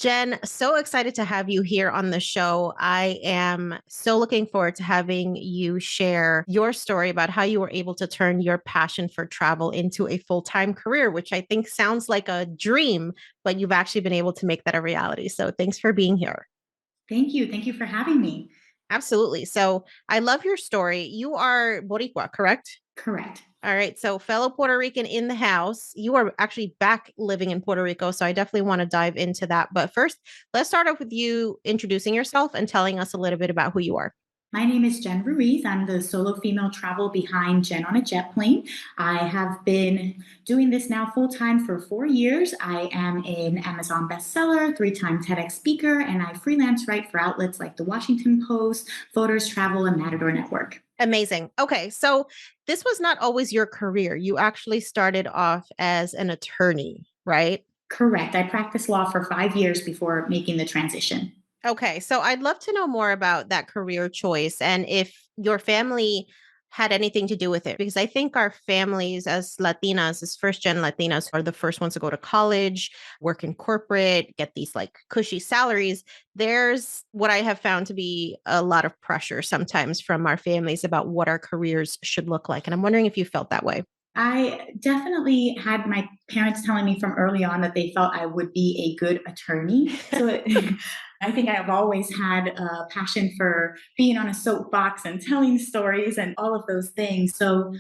Jen, so excited to have you here on the show. I am so looking forward to having you share your story about how you were able to turn your passion for travel into a full-time career, which I think sounds like a dream, but you've actually been able to make that a reality. So thanks for being here. Thank you. Thank you for having me. Absolutely. So I love your story. You are Boricua, correct? Correct. All right. So, fellow Puerto Rican in the house, you are actually back living in Puerto Rico. So, I definitely want to dive into that. But first, let's start off with you introducing yourself and telling us a little bit about who you are. My name is Jen Ruiz. I'm the solo female travel behind Jen on a jet plane. I have been doing this now full time for 4 years. I am an Amazon bestseller, three-time TEDx speaker, and I freelance write for outlets like the Washington Post, Voters Travel, and Matador Network. Amazing. Okay. So, this was not always your career. You actually started off as an attorney, right? Correct. I practiced law for 5 years before making the transition. Okay, so I'd love to know more about that career choice and if your family had anything to do with it, because I think our families as Latinas, as first gen Latinas, are the first ones to go to college, work in corporate, get these like cushy salaries. There's what I have found to be a lot of pressure sometimes from our families about what our careers should look like. And I'm wondering if you felt that way. I definitely had my parents telling me from early on that they felt I would be a good attorney. I think I've always had a passion for being on a soapbox and telling stories and all of those things. So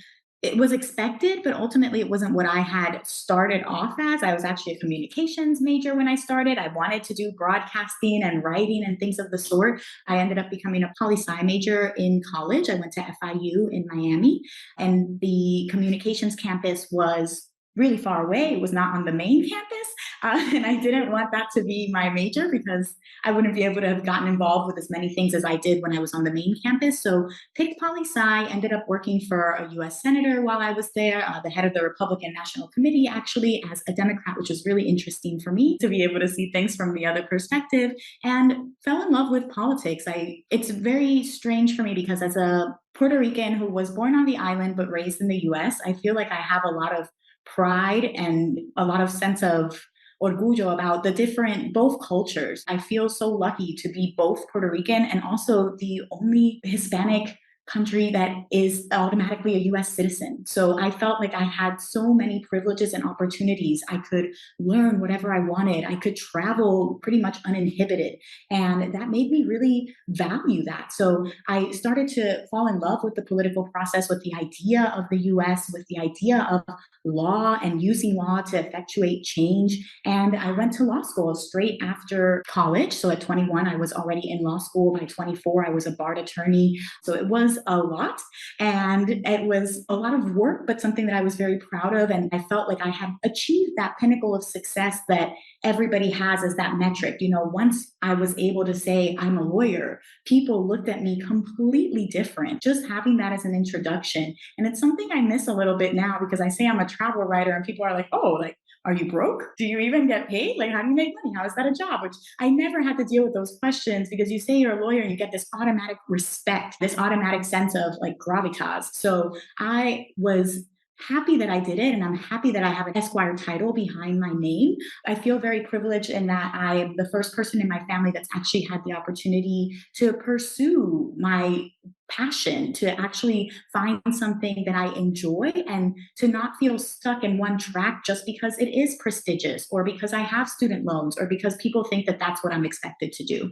it was expected, but ultimately it wasn't what I had started off as. I was actually a communications major when I started. I wanted to do broadcasting and writing and things of the sort. I ended up becoming a poli-sci major in college. I went to FIU in Miami, and the communications campus was really far away. It was not on the main campus. And I didn't want that to be my major because I wouldn't be able to have gotten involved with as many things as I did when I was on the main campus. So picked poli sci, ended up working for a US senator while I was there, the head of the Republican National Committee, actually, as a Democrat, which was really interesting for me to be able to see things from the other perspective, and fell in love with politics. It's very strange for me because as a Puerto Rican who was born on the island but raised in the US, I feel like I have a lot of pride and a lot of sense of orgullo about the different both cultures. I feel so lucky to be both Puerto Rican and also the only Hispanic country that is automatically a US citizen. So I felt like I had so many privileges and opportunities. I could learn whatever I wanted. I could travel pretty much uninhibited. And that made me really value that. So I started to fall in love with the political process, with the idea of the US, with the idea of law and using law to effectuate change. And I went to law school straight after college. So at 21, I was already in law school. By 24, I was a barred attorney. So it was a lot, and it was a lot of work, but something that I was very proud of. And I felt like I had achieved that pinnacle of success that everybody has as that metric. Once I was able to say I'm a lawyer, people looked at me completely different, just having that as an introduction. And it's something I miss a little bit now because I say I'm a travel writer and people are like, oh, like, are you broke? Do you even get paid? Like, how do you make money? How is that a job? Which I never had to deal with those questions because you say you're a lawyer and you get this automatic respect, this automatic sense of like gravitas. So I was happy that I did it, and I'm happy that I have an Esquire title behind my name. I feel very privileged in that I am the first person in my family that's actually had the opportunity to pursue my passion, to actually find something that I enjoy and to not feel stuck in one track just because it is prestigious or because I have student loans or because people think that that's what I'm expected to do.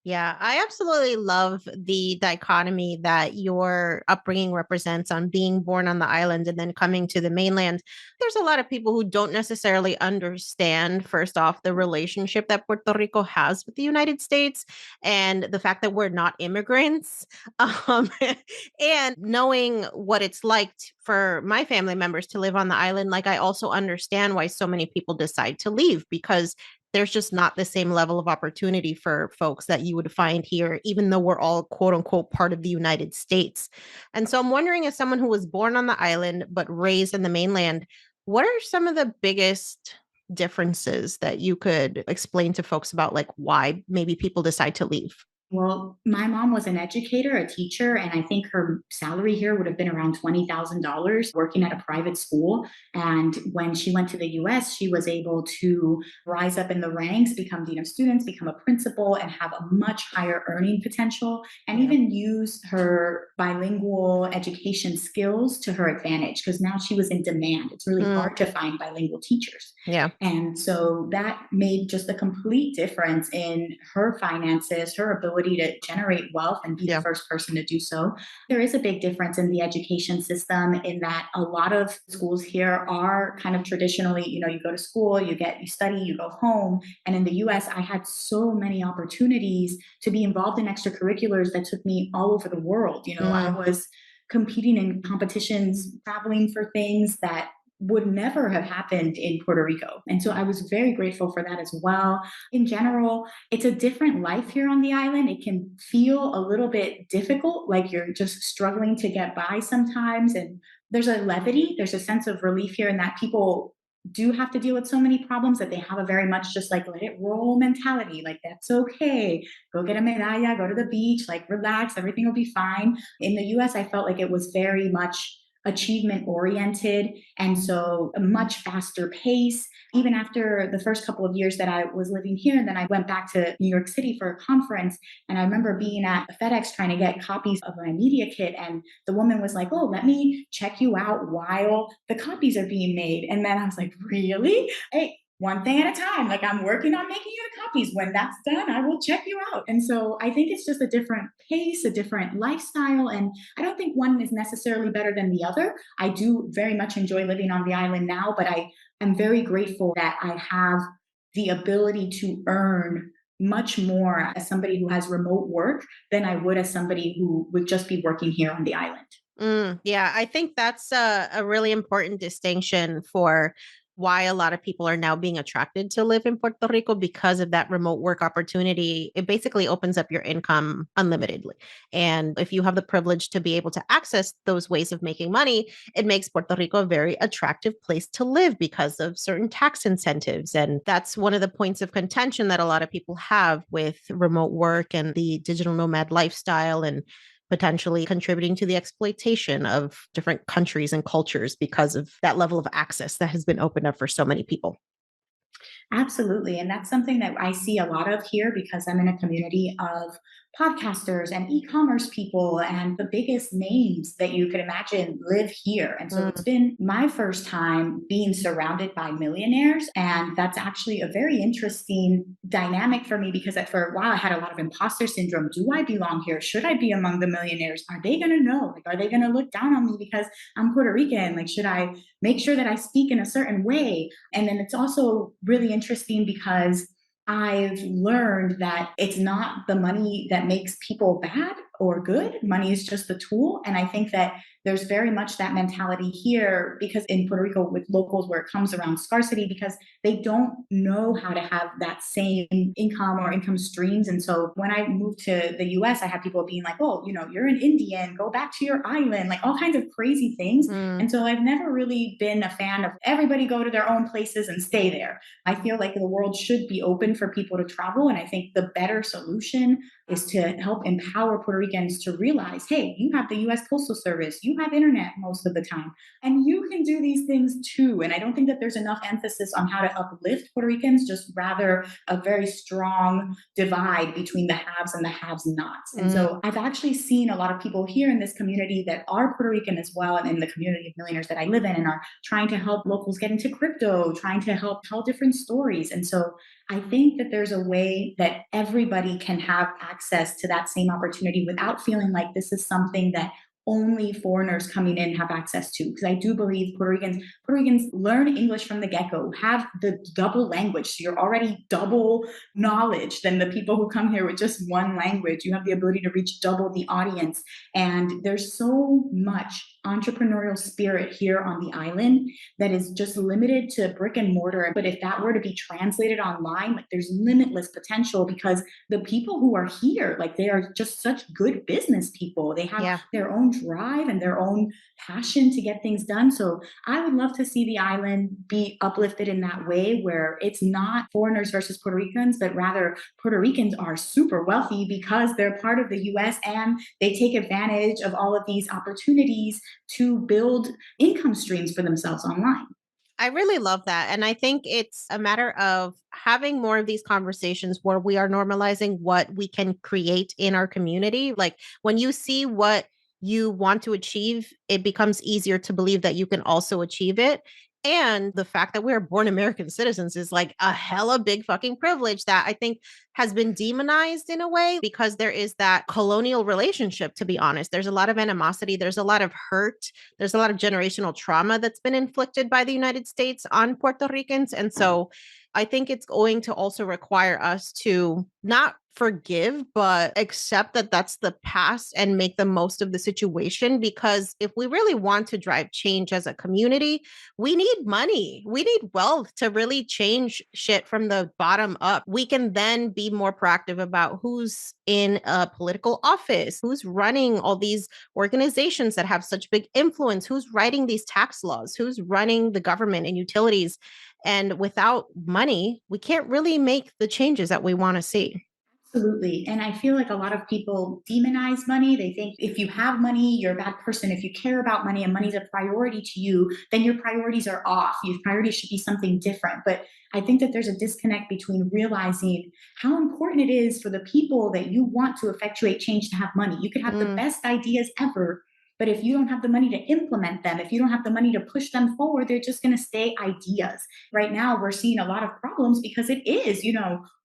Yeah, I absolutely love the dichotomy that your upbringing represents on being born on the island and then coming to the mainland. There's a lot of people who don't necessarily understand, first off, the relationship that Puerto Rico has with the United States and the fact that we're not immigrants. Um, and knowing what it's like for my family members to live on the island, like I also understand why so many people decide to leave because there's just not the same level of opportunity for folks that you would find here, even though we're all quote unquote part of the United States. And so I'm wondering, as someone who was born on the island but raised in the mainland, what are some of the biggest differences that you could explain to folks about like why maybe people decide to leave? Well, my mom was an educator, a teacher, and I think her salary here would have been around $20,000 working at a private school. And when she went to the US, she was able to rise up in the ranks, become dean of students, become a principal, and have a much higher earning potential, and Yeah. even use her bilingual education skills to her advantage because now she was in demand. It's really Mm, hard to find bilingual teachers. yeah. And so that made just a complete difference in her finances, her ability to generate wealth and be the Yeah. first person to do so. There is a big difference in the education system in that a lot of schools here are kind of traditionally, you go to school, you study, you go home. And in the US, I had so many opportunities to be involved in extracurriculars that took me all over the world. I Mm, was competing in competitions, traveling for things that would never have happened in Puerto Rico. And so I was very grateful for that as well. In general, it's a different life here on the island. It can feel a little bit difficult, like you're just struggling to get by sometimes. And there's a levity, there's a sense of relief here in that people do have to deal with so many problems that they have a very much just like let it roll mentality. Like, that's okay. Go get a medalla, go to the beach, like relax, everything will be fine. In the US, I felt like it was very much achievement oriented, and so a much faster pace. Even after the first couple of years that I was living here, and then I went back to New York City for a conference. And I remember being at FedEx trying to get copies of my media kit. And the woman was like, "Oh, let me check you out while the copies are being made." And then I was like, "Really? Hey, one thing at a time. Like, I'm working on making you the copies. When that's done, I will check you out." And so I think it's just a different pace, a different lifestyle. And I don't think one is necessarily better than the other. I do very much enjoy living on the island now, but I am very grateful that I have the ability to earn much more as somebody who has remote work than I would as somebody who would just be working here on the island. yeah, I think that's a really important distinction for why a lot of people are now being attracted to live in Puerto Rico because of that remote work opportunity. It basically opens up your income unlimitedly. And if you have the privilege to be able to access those ways of making money, it makes Puerto Rico a very attractive place to live because of certain tax incentives. And that's one of the points of contention that a lot of people have with remote work and the digital nomad lifestyle and potentially contributing to the exploitation of different countries and cultures because of that level of access that has been opened up for so many people. Absolutely. And that's something that I see a lot of here because I'm in a community of podcasters and e commerce people, and the biggest names that you could imagine live here. And so it's Mm, been my first time being surrounded by millionaires. And that's actually a very interesting dynamic for me because for a while I had a lot of imposter syndrome. Do I belong here? Should I be among the millionaires? Are they going to know? Like, are they going to look down on me because I'm Puerto Rican? Like, should I make sure that I speak in a certain way? And then it's also really interesting because I've learned that it's not the money that makes people bad or good. Money is just the tool. And I think that there's very much that mentality here because in Puerto Rico with locals where it comes around scarcity because they don't know how to have that same income or income streams. And so when I moved to the US, I had people being like, "Oh, you're an Indian, go back to your island," like all kinds of crazy things. mm, And so I've never really been a fan of everybody go to their own places and stay there. I feel like the world should be open for people to travel. And I think the better solution is to help empower Puerto Ricans to realize, hey, you have the US Postal Service, you have internet most of the time, and you can do these things too. And I don't think that there's enough emphasis on how to uplift Puerto Ricans, just rather a very strong divide between the haves and the haves nots. And mm, so I've actually seen a lot of people here in this community that are Puerto Rican as well, and in the community of millionaires that I live in, and are trying to help locals get into crypto, trying to help tell different stories. And so I think that there's a way that everybody can have access to that same opportunity without feeling like this is something that only foreigners coming in have access to. Because I do believe Puerto Ricans learn English from the get-go, have the double language. So you're already double knowledge than the people who come here with just one language. You have the ability to reach double the audience. And there's so much entrepreneurial spirit here on the island that is just limited to brick and mortar. But if that were to be translated online, like there's limitless potential because the people who are here, like they are just such good business people. They have Yeah. their own drive and their own passion to get things done. So I would love to see the island be uplifted in that way where it's not foreigners versus Puerto Ricans, but rather Puerto Ricans are super wealthy because they're part of the US and they take advantage of all of these opportunities to build income streams for themselves online. I really love that. And I think it's a matter of having more of these conversations where we are normalizing what we can create in our community. Like when you see what you want to achieve, it becomes easier to believe that you can also achieve it. And the fact that we're born American citizens is like a hella big fucking privilege that I think has been demonized in a way because there is that colonial relationship, to be honest. There's a lot of animosity, there's a lot of hurt, there's a lot of generational trauma that's been inflicted by the United States on Puerto Ricans. And so I think it's going to also require us to not forgive, but accept that that's the past and make the most of the situation. Because if we really want to drive change as a community, we need money. We need wealth to really change shit from the bottom up. We can then be more proactive about who's in a political office, who's running all these organizations that have such big influence, who's writing these tax laws, who's running the government and utilities. And without money, we can't really make the changes that we want to see. Absolutely. And I feel like a lot of people demonize money. They think if you have money, you're a bad person. If you care about money and money's a priority to you, then your priorities are off. Your priorities should be something different. But I think that there's a disconnect between realizing how important it is for the people that you want to effectuate change to have money. You could have the Mm, best ideas ever, but if you don't have the money to implement them, if you don't have the money to push them forward, they're just going to stay ideas. Right now, we're seeing a lot of problems because it is,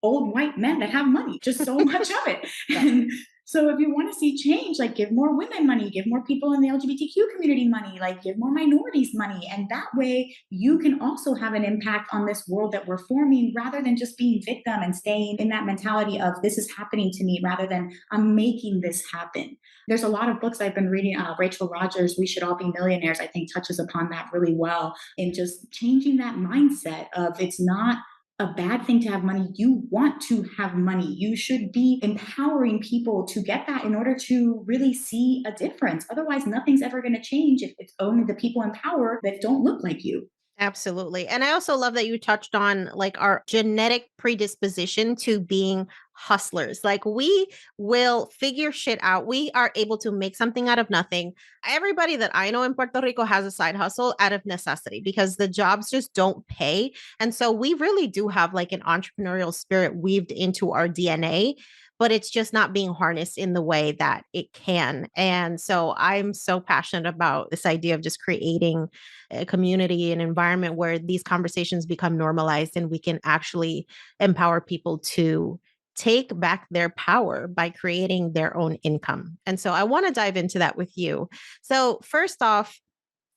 old white men that have money, just so much of it. yeah. And so if you want to see change, like give more women money, give more people in the LGBTQ community money, like give more minorities money. And that way you can also have an impact on this world that we're forming rather than just being victim and staying in that mentality of this is happening to me rather than I'm making this happen. There's a lot of books I've been reading. Rachel Rogers, We Should All Be Millionaires, I think touches upon that really well in just changing that mindset of it's not a bad thing to have money. You want to have money. You should be empowering people to get that in order to really see a difference. Otherwise, nothing's ever going to change if it's only the people in power that don't look like you. Absolutely. And I also love that you touched on like our genetic predisposition to being hustlers. Like we will figure shit out. We are able to make something out of nothing. Everybody that I know in Puerto Rico has a side hustle out of necessity because the jobs just don't pay. And so we really do have like an entrepreneurial spirit weaved into our DNA, but it's just not being harnessed in the way that it can. And so I'm so passionate about this idea of just creating a community, an environment where these conversations become normalized and we can actually empower people to take back their power by creating their own income. And so I want to dive into that with you. So, first off,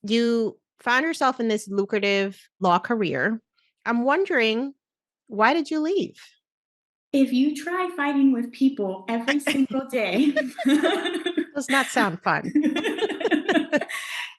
you found yourself in this lucrative law career. I'm wondering, why did you leave? If you try fighting with people every single day, Does not sound fun.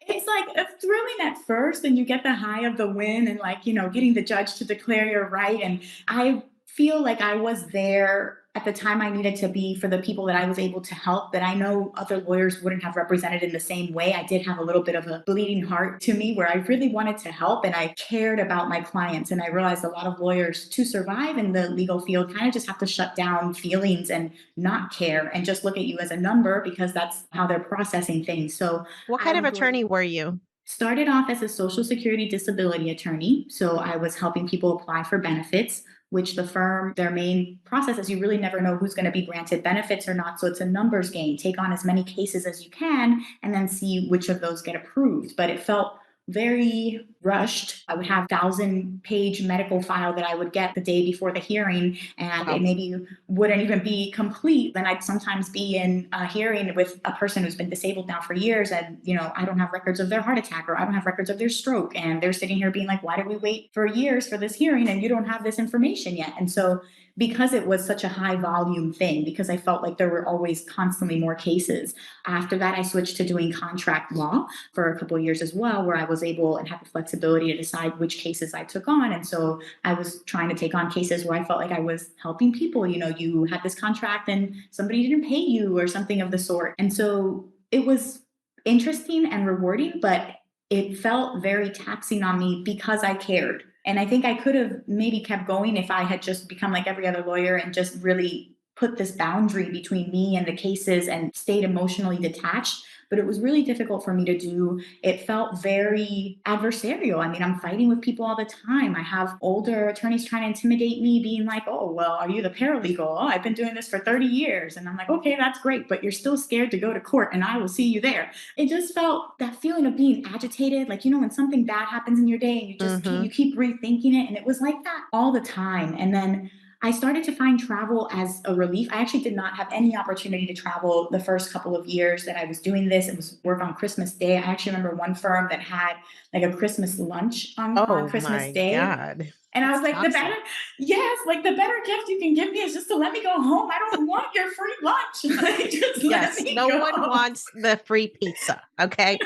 it's like thrilling at first, and you get the high of the win and like, getting the judge to declare you're right. And I feel like I was there at the time I needed to be for the people that I was able to help that I know other lawyers wouldn't have represented in the same way. I did have a little bit of a bleeding heart to me where I really wanted to help and I cared about my clients. And I realized a lot of lawyers to survive in the legal field kind of just have to shut down feelings and not care and just look at you as a number because that's how they're processing things. So What I kind of would go attorney were you? started off as a Social Security disability attorney. So I was helping people apply for benefits, which the firm, their main process is you really never know who's going to be granted benefits or not. So it's a numbers game. Take on as many cases as you can and then see which of those get approved. But it felt very rushed. I would have 1,000-page medical file that I would get the day before the hearing, and it Wow. maybe wouldn't even be complete. Then I'd sometimes be in a hearing with a person who's been disabled now for years, and I don't have records of their heart attack, or I don't have records of their stroke, and they're sitting here being like, "Why did we wait for years for this hearing, and you don't have this information yet?" And so, because it was such a high volume thing, because I felt like there were always constantly more cases. After that, I switched to doing contract law for a couple of years as well, where I was able and had the flexibility to decide which cases I took on. And so I was trying to take on cases where I felt like I was helping people. You had this contract and somebody didn't pay you or something of the sort. And so it was interesting and rewarding, but it felt very taxing on me because I cared. And I think I could have maybe kept going if I had just become like every other lawyer and just really put this boundary between me and the cases and stayed emotionally detached. But it was really difficult for me to do. It felt very adversarial. I mean, I'm fighting with people all the time. I have older attorneys trying to intimidate me, being like, "Oh, well, are you the paralegal? Oh, I've been doing this for 30 years." And I'm like, "Okay, that's great, but you're still scared to go to court, and I will see you there." It just felt that feeling of being agitated, like, when something bad happens in your day and you Hmm. keep rethinking it. And it was like that all the time. And then I started to find travel as a relief. I actually did not have any opportunity to travel the first couple of years that I was doing this. It was work on Christmas Day. I actually remember one firm that had like a Christmas lunch on Oh Christmas my Day. God. And I That's was like, the toxic. better, yes, like the better gift you can give me is just to let me go home. I don't want your free lunch. Like, just let Yes. me No one go. wants the free pizza. Okay.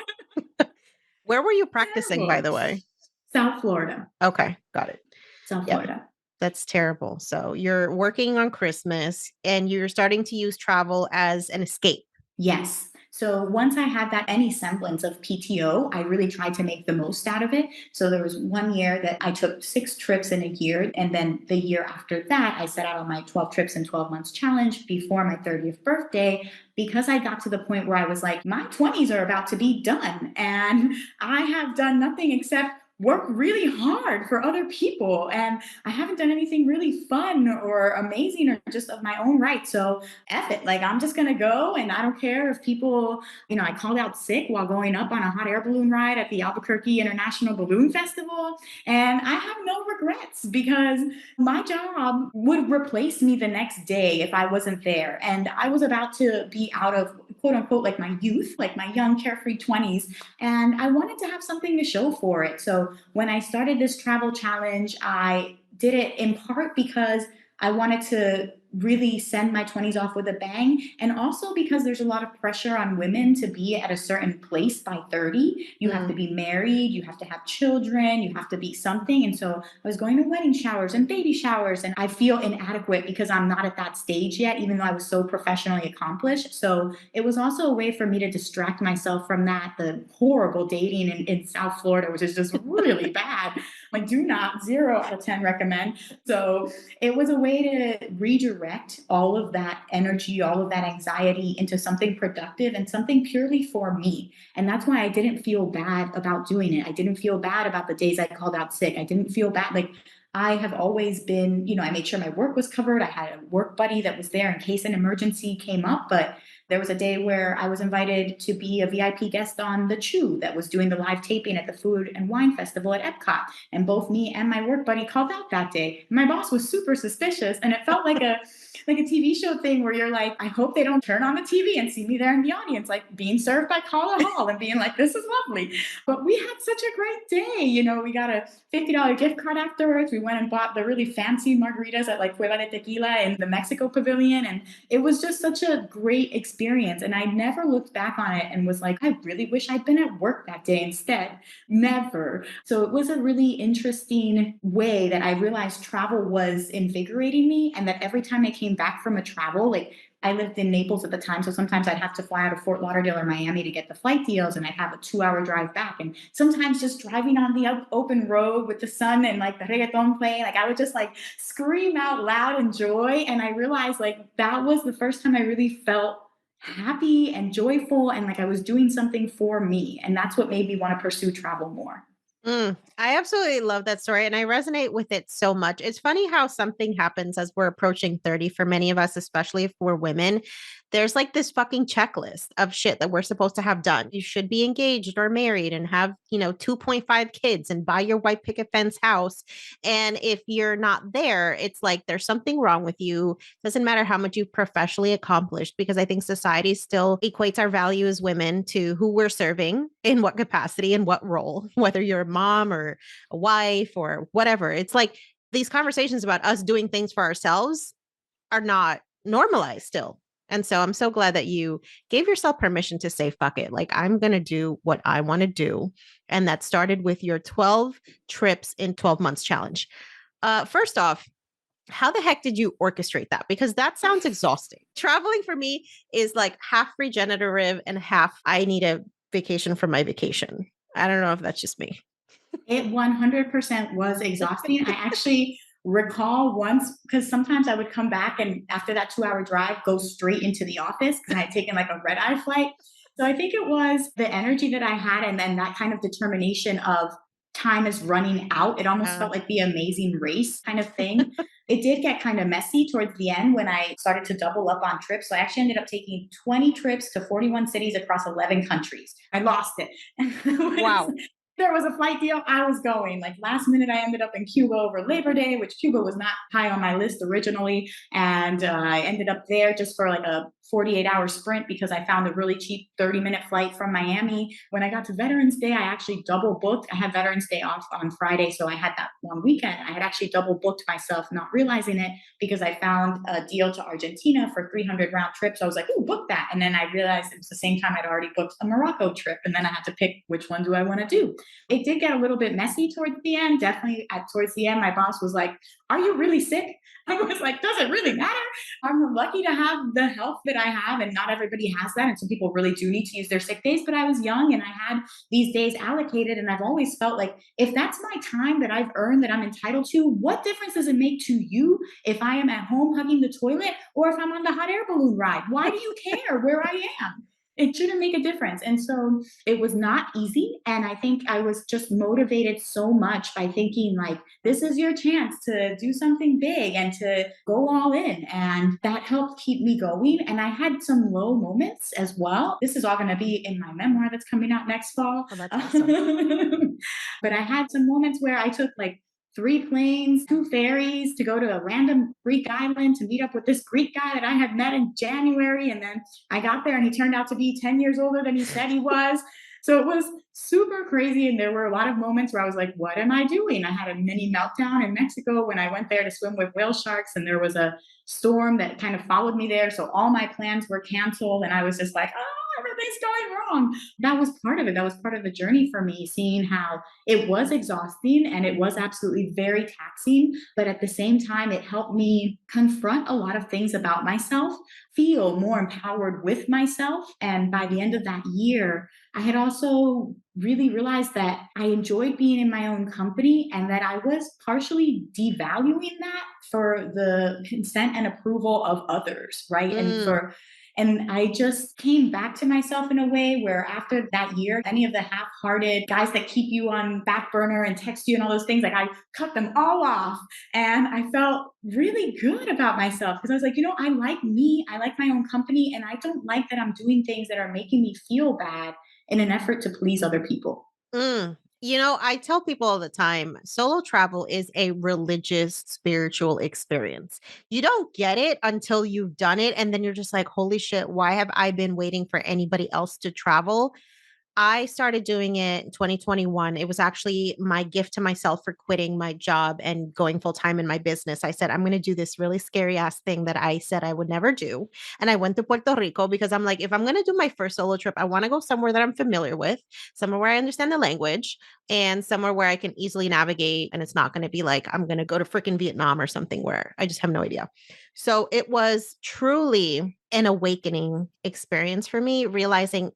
Where were you practicing, by Terrible. the way? South Florida. Okay. Got it. South Yep. Florida. That's terrible. So you're working on Christmas and you're starting to use travel as an escape. Yes. So once I had that any semblance of PTO, I really tried to make the most out of it. So there was one year that I took 6 trips in a year. And then the year after that, I set out on my 12 trips in 12 months challenge before my 30th birthday, because I got to the point where I was like, my 20s are about to be done. And I have done nothing except work really hard for other people. And I haven't done anything really fun or amazing or just of my own right. So F it. Like, I'm just going to go. And I don't care if people, I called out sick while going up on a hot air balloon ride at the Albuquerque International Balloon Festival. And I have no regrets, because my job would replace me the next day if I wasn't there. And I was about to be out of quote unquote like my youth, like my young carefree 20s. And I wanted to have something to show for it. So when I started this travel challenge, I did it in part because I wanted to really send my 20s off with a bang. And also because there's a lot of pressure on women to be at a certain place by 30. You have to Mm, be married, you have to have children, you have to be something. And so I was going to wedding showers and baby showers, and I feel inadequate because I'm not at that stage yet, even though I was so professionally accomplished. So it was also a way for me to distract myself from that, the horrible dating in South Florida, which is just really bad. Like, do not, 0 out of 10 recommend. So it was a way to redirect all of that energy, all of that anxiety into something productive and something purely for me. And that's why I didn't feel bad about doing it. I didn't feel bad about the days I called out sick. I didn't feel bad. Like, I have always been, I made sure my work was covered. I had a work buddy that was there in case an emergency came up. But there was a day where I was invited to be a VIP guest on The Chew that was doing the live taping at the Food and Wine Festival at Epcot. And both me and my work buddy called out that day. My boss was super suspicious, and it felt like a TV show thing where you're like, I hope they don't turn on the TV and see me there in the audience, like being served by Carla Hall and being like, this is lovely. But we had such a great day. We got a $50 gift card afterwards. We went and bought the really fancy margaritas at like Cueva de Tequila in the Mexico Pavilion. And it was just such a great experience. And I never looked back on it and was like, I really wish I'd been at work that day instead. Never. So it was a really interesting way that I realized travel was invigorating me, and that every time I came back from a travel, like, I lived in Naples at the time, so sometimes I'd have to fly out of Fort Lauderdale or Miami to get the flight deals, and I'd have a 2 hour drive back. And sometimes just driving on the open road with the sun and like the reggaeton playing, like I would just like scream out loud in joy. And I realized like that was the first time I really felt happy and joyful, and like I was doing something for me. And that's what made me want to pursue travel more. I absolutely love that story and I resonate with it so much. It's funny how something happens as we're approaching 30 for many of us, especially if we're women. There's like this fucking checklist of shit that we're supposed to have done. You should be engaged or married and have, 2.5 kids and buy your white picket fence house. And if you're not there, it's like there's something wrong with you. Doesn't matter how much you've professionally accomplished, because I think society still equates our value as women to who we're serving in what capacity and what role, whether you're a mom or a wife or whatever. It's like these conversations about us doing things for ourselves are not normalized still. And so I'm so glad that you gave yourself permission to say, fuck it. Like, I'm going to do what I want to do. And that started with your 12 trips in 12 months challenge. First off, how the heck did you orchestrate that? Because that sounds exhausting. Traveling for me is like half regenerative and half I need a vacation from my vacation. I don't know if that's just me. It 100% was exhausting. I actually recall once, because sometimes I would come back and after that 2 hour drive, go straight into the office because I had taken like a red eye flight. So I think it was the energy that I had and then that kind of determination of time is running out. It almost Uh, felt like the amazing race kind of thing. It did get kind of messy towards the end when I started to double up on trips. So I actually ended up taking 20 trips to 41 cities across 11 countries. I lost it. wow. There was a flight deal, I was going. Like last minute, I ended up in Cuba over Labor Day, which Cuba was not high on my list originally. And I ended up there just for like a 48-hour sprint because I found a really cheap 30-minute flight from Miami. When I got to Veterans Day, I actually double booked. I had Veterans Day off on Friday, so I had that long weekend. I had actually double booked myself, not realizing it because I found a deal to Argentina for 300 round trips. I was like, "Ooh, book that!" And then I realized it was the same time I'd already booked a Morocco trip, and then I had to pick which one do I want to do. It did get a little bit messy towards the end. Definitely towards the end, my boss was like, "Are you really sick?" I was like, "Does it really matter? I'm lucky to have the health that I have, and not everybody has that. And some people really do need to use their sick days. But I was young and I had these days allocated. And I've always felt like if that's my time that I've earned that I'm entitled to, what difference does it make to you if I am at home hugging the toilet or if I'm on the hot air balloon ride? Why do you care where I am? It shouldn't make a difference." And so it was not easy. And I think I was just motivated so much by thinking, like, this is your chance to do something big and to go all in. And that helped keep me going. And I had some low moments as well. This is all going to be in my memoir that's coming out next fall. Oh, that's awesome. But I had some moments where I took like 3 planes, 2 ferries to go to a random Greek island to meet up with this Greek guy that I had met in January. And then I got there and he turned out to be 10 years older than he said he was. So it was super crazy. And there were a lot of moments where I was like, what am I doing? I had a mini meltdown in Mexico when I went there to swim with whale sharks. And there was a storm that kind of followed me there. So all my plans were canceled. And I was just like, oh, everything's going wrong. That was part of it. That was part of the journey for me, seeing how it was exhausting and it was absolutely very taxing. But at the same time, it helped me confront a lot of things about myself, feel more empowered with myself. And by the end of that year, I had also really realized that I enjoyed being in my own company and that I was partially devaluing that for the consent and approval of others, right? Mm, And I just came back to myself in a way where after that year, any of the half-hearted guys that keep you on back burner and text you and all those things, like I cut them all off. And I felt really good about myself because I was like, I like me, I like my own company, and I don't like that I'm doing things that are making me feel bad in an effort to please other people. mm. I tell people all the time, solo travel is a religious, spiritual experience. You don't get it until you've done it. And then you're just like, holy shit, why have I been waiting for anybody else to travel? I started doing it in 2021. It was actually my gift to myself for quitting my job and going full time in my business. I said, I'm going to do this really scary ass thing that I said I would never do. And I went to Puerto Rico because I'm like, if I'm going to do my first solo trip, I want to go somewhere that I'm familiar with, somewhere where I understand the language, and somewhere where I can easily navigate. And it's not going to be like, I'm going to go to freaking Vietnam or something where I just have no idea. So it was truly an awakening experience for me, realizing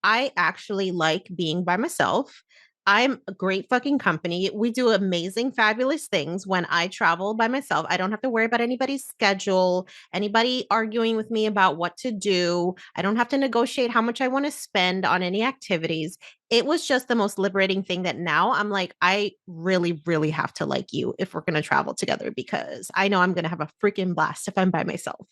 I actually like being by myself. I'm a great fucking company. We do amazing, fabulous things when I travel by myself. I don't have to worry about anybody's schedule, anybody arguing with me about what to do. I don't have to negotiate how much I want to spend on any activities. It was just the most liberating thing that now I'm like, I really, really have to like you if we're going to travel together because I know I'm going to have a freaking blast if I'm by myself.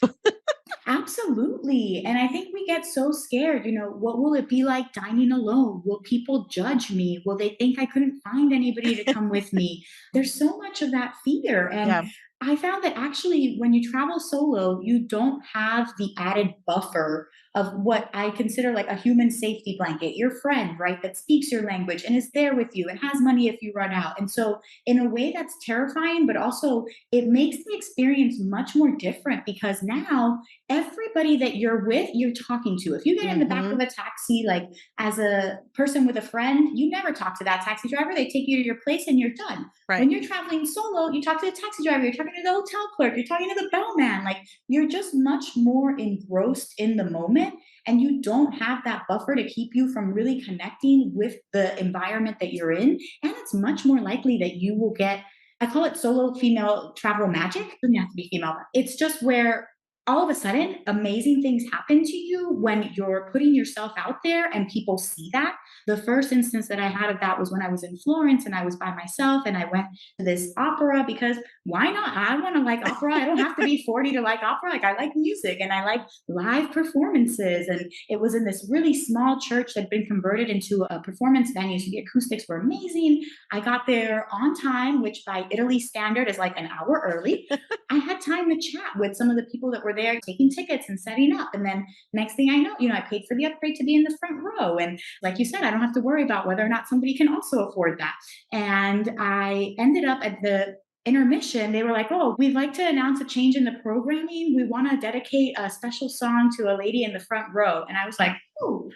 Absolutely. And I think we get so scared, what will it be like dining alone? Will people judge me? Will they think I couldn't find anybody to come with me? There's so much of that fear. And Yeah. I found that actually, when you travel solo, you don't have the added buffer of what I consider like a human safety blanket, your friend, right, that speaks your language and is there with you and has money if you run out. And so, in a way, that's terrifying, but also it makes the experience much more different because now everybody that you're with, you're talking to. If you get in the back of Hmm. a taxi, like as a person with a friend, you never talk to that taxi driver. They take you to your place and you're done. Right. When you're traveling solo, you talk to the taxi driver, you're talking to the hotel clerk, you're talking to the bellman. Like you're just much more engrossed in the moment. And you don't have that buffer to keep you from really connecting with the environment that you're in. And it's much more likely that you will get, I call it solo female travel magic. It doesn't have to be female. It's just where all of a sudden amazing things happen to you when you're putting yourself out there and people see that. The first instance that I had of that was when I was in Florence and I was by myself and I went to this opera because why not? I want to like opera. I don't have to be 40 to like opera. Like I like music and I like live performances. And it was in this really small church that had been converted into a performance venue. So the acoustics were amazing. I got there on time, which by Italy standard is like an hour early. I had time to chat with some of the people that were there taking tickets and setting up. And then next thing I know, I paid for the upgrade to be in the front row. And like you said, I don't have to worry about whether or not somebody can also afford that. And I ended up at the intermission. They were like, oh, we'd like to announce a change in the programming. We want to dedicate a special song to a lady in the front row. And I was like, oh,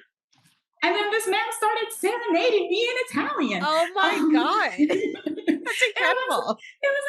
and then this man started serenading me in Italian. Oh my God. That's incredible. It was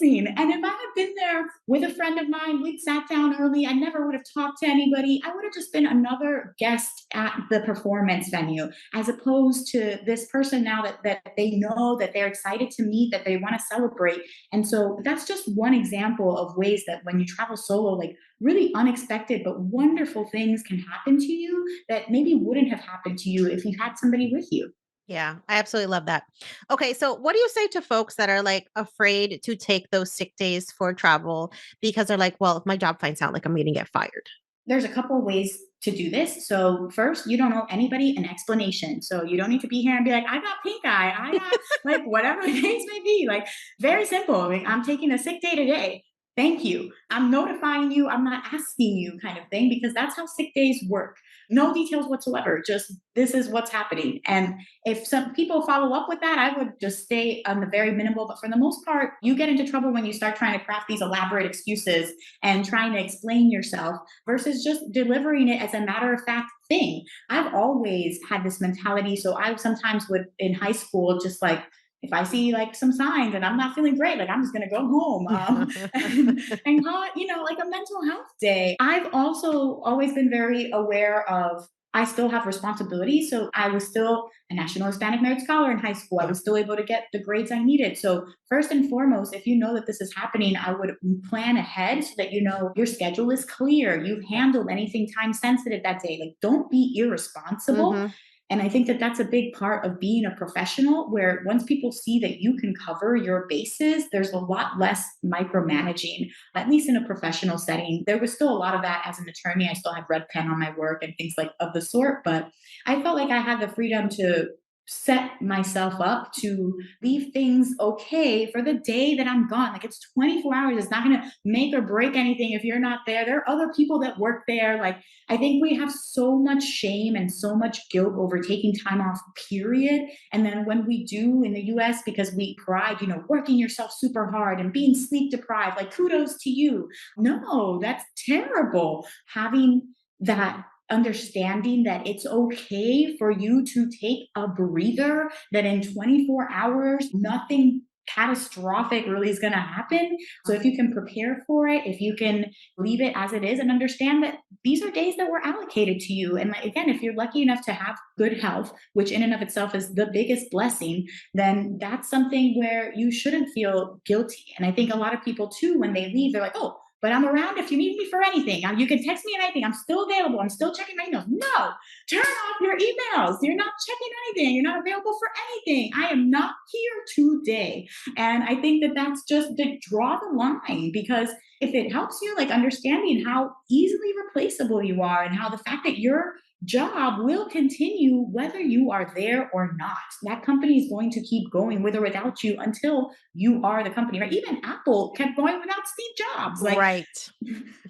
amazing. And if I had been there with a friend of mine, we'd sat down early. I never would have talked to anybody. I would have just been another guest at the performance venue, as opposed to this person now that they know that they're excited to meet, that they want to celebrate. And so that's just one example of ways that when you travel solo, like really unexpected but wonderful things can happen to you that maybe wouldn't have happened to you if you had somebody with you. Yeah, I absolutely love that. Okay, so what do you say to folks that are like afraid to take those sick days for travel because they're like, well, if my job finds out, like I'm going to get fired? There's a couple ways to do this. So first, you don't owe anybody an explanation. So you don't need to be here and be like, I got pink eye, I got like whatever the case may be. Like very simple. Like, I'm taking a sick day today. Thank you. I'm notifying you. I'm not asking you kind of thing because that's how sick days work. No details whatsoever. Just this is what's happening. And if some people follow up with that, I would just stay on the very minimal. But for the most part, you get into trouble when you start trying to craft these elaborate excuses and trying to explain yourself versus just delivering it as a matter of fact thing. I've always had this mentality. So I sometimes would in high school just like if I see like some signs and I'm not feeling great, like I'm just gonna go home and call it, like a mental health day. I've also always been very aware of I still have responsibilities. So I was still a National Hispanic Merit Scholar in high school. I Yeah. was still able to get the grades I needed. So first and foremost, if you know that this is happening, I would plan ahead so that you know your schedule is clear. You've handled anything time sensitive that day. Like don't be irresponsible. Hmm. And I think that that's a big part of being a professional, where once people see that you can cover your bases, there's a lot less micromanaging, at least in a professional setting. There was still a lot of that as an attorney. I still had red pen on my work and things like of the sort, but I felt like I had the freedom to set myself up to leave things okay for the day that I'm gone. Like it's 24 hours. It's not going to make or break anything if you're not there. There are other people that work there. Like I think we have so much shame and so much guilt over taking time off, period. And then when we do in the US, because we pride, working yourself super hard and being sleep deprived, like kudos to you. No, that's terrible. Having that understanding that it's okay for you to take a breather, that in 24 hours, nothing catastrophic really is going to happen. So if you can prepare for it, if you can leave it as it is and understand that these are days that were allocated to you. And like, again, if you're lucky enough to have good health, which in and of itself is the biggest blessing, then that's something where you shouldn't feel guilty. And I think a lot of people too, when they leave, they're like, oh, but I'm around if you need me for anything. You can text me anything. I'm still available. I'm still checking my emails. No, turn off your emails. You're not checking anything. You're not available for anything. I am not here today. And I think that that's just to draw the line, because if it helps you, like understanding how easily replaceable you are and how the fact that your job will continue whether you are there or not. That company is going to keep going with or without you until you are the company, right? Even Apple kept going without Steve Jobs. Like, Right.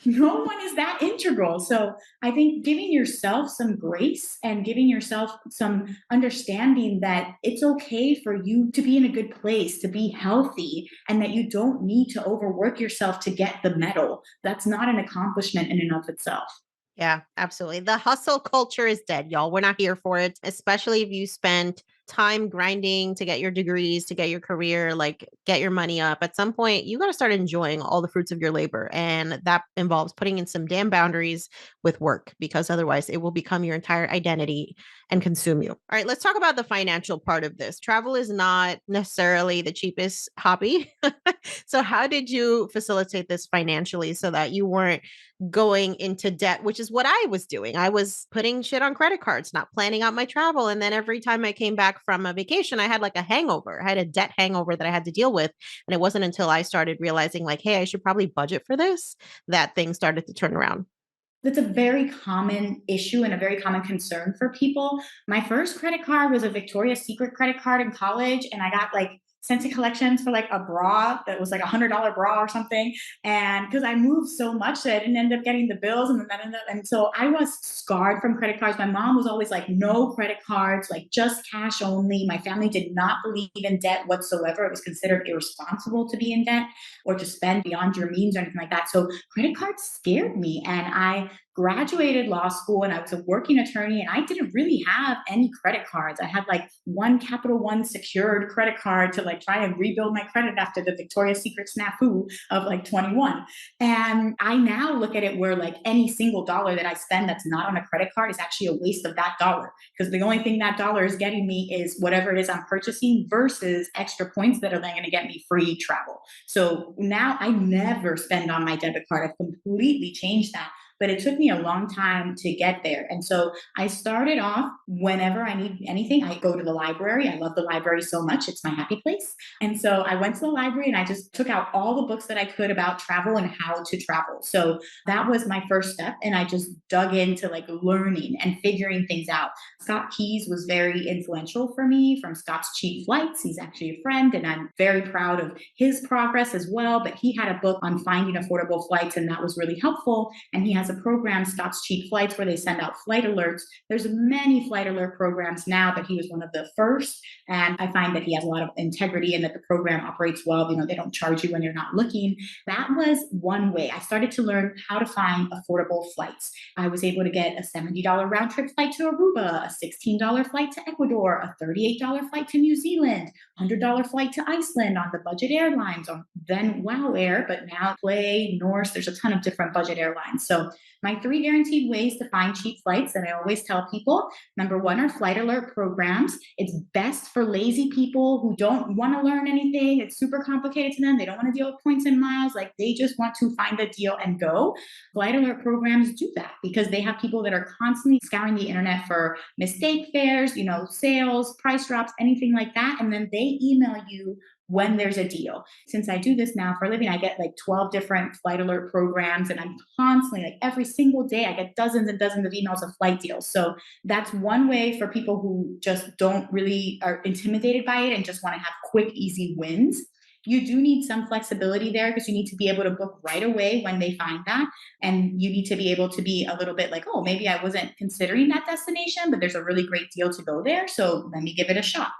no one is that integral. So I think giving yourself some grace and giving yourself some understanding that it's okay for you to be in a good place, to be healthy, and that you don't need to overwork yourself to get the medal. That's not an accomplishment in and of itself. Yeah, absolutely. The hustle culture is dead, y'all. We're not here for it, especially if you spent time grinding to get your degrees, to get your career, like get your money up. At some point, you got to start enjoying all the fruits of your labor. And that involves putting in some damn boundaries with work, because otherwise it will become your entire identity and consume you. All right, let's talk about the financial part of this. Travel is not necessarily the cheapest hobby. So, how did you facilitate this financially so that you weren't going into debt, which is what I was doing? I was putting shit on credit cards, not planning out my travel. And then every time I came back from a vacation, I had like a hangover. I had a debt hangover that I had to deal with. And it wasn't until I started realizing, like, hey, I should probably budget for this, that things started to turn around. That's a very common issue and a very common concern for people. My first credit card was a Victoria's Secret credit card in college, and I got like sent to collections for like a bra that was like $100 bra or something. And because I moved so much that I didn't end up getting the bills, and then that ended up, and so I was scarred from credit cards. My mom was always like, no credit cards, like just cash only. My family did not believe in debt whatsoever. It was considered irresponsible to be in debt or to spend beyond your means or anything like that. So credit cards scared me. And I graduated law school and I was a working attorney, and I didn't really have any credit cards. I had like one Capital One secured credit card to like try and rebuild my credit after the Victoria's Secret snafu of like 21. And I now look at it where like any single dollar that I spend that's not on a credit card is actually a waste of that dollar, because the only thing that dollar is getting me is whatever it is I'm purchasing versus extra points that are then going to get me free travel. So now I never spend on my debit card. I've completely changed that, but it took me a long time to get there. And so I started off, whenever I need anything, I go to the library. I love the library so much. It's my happy place. And so I went to the library and I just took out all the books that I could about travel and how to travel. So that was my first step. And I just dug into like learning and figuring things out. Scott Keys was very influential for me, from Scott's Cheap Flights. He's actually a friend, and I'm very proud of his progress as well. But he had a book on finding affordable flights, and that was really helpful. And he has a program, Scott's Cheap Flights, where they send out flight alerts. There's many flight alert programs now, but he was one of the first. And I find that he has a lot of integrity and that the program operates well. You know, they don't charge you when you're not looking. That was one way I started to learn how to find affordable flights. I was able to get a $70 round trip flight to Aruba, a $16 flight to Ecuador, a $38 flight to New Zealand, $100 flight to Iceland on the budget airlines, on then Wow Air, but now Play, Norse. There's a ton of different budget airlines. So my three guaranteed ways to find cheap flights that I always tell people: number one are flight alert programs. It's best for lazy people who don't want to learn anything. It's super complicated to them. They don't want to deal with points and miles. Like, they just want to find a deal and go. Flight alert programs do that because they have people that are constantly scouring the internet for mistake fares, you know, sales, price drops, anything like that. And then they email you when there's a deal. Since I do this now for a living, I get like 12 different flight alert programs, and I'm constantly, like every single day, I get dozens and dozens of emails of flight deals. So that's one way for people who just don't really are intimidated by it and just want to have quick, easy wins. You do need some flexibility there, because you need to be able to book right away when they find that. And you need to be able to be a little bit like, oh, maybe I wasn't considering that destination, but there's a really great deal to go there. So let me give it a shot.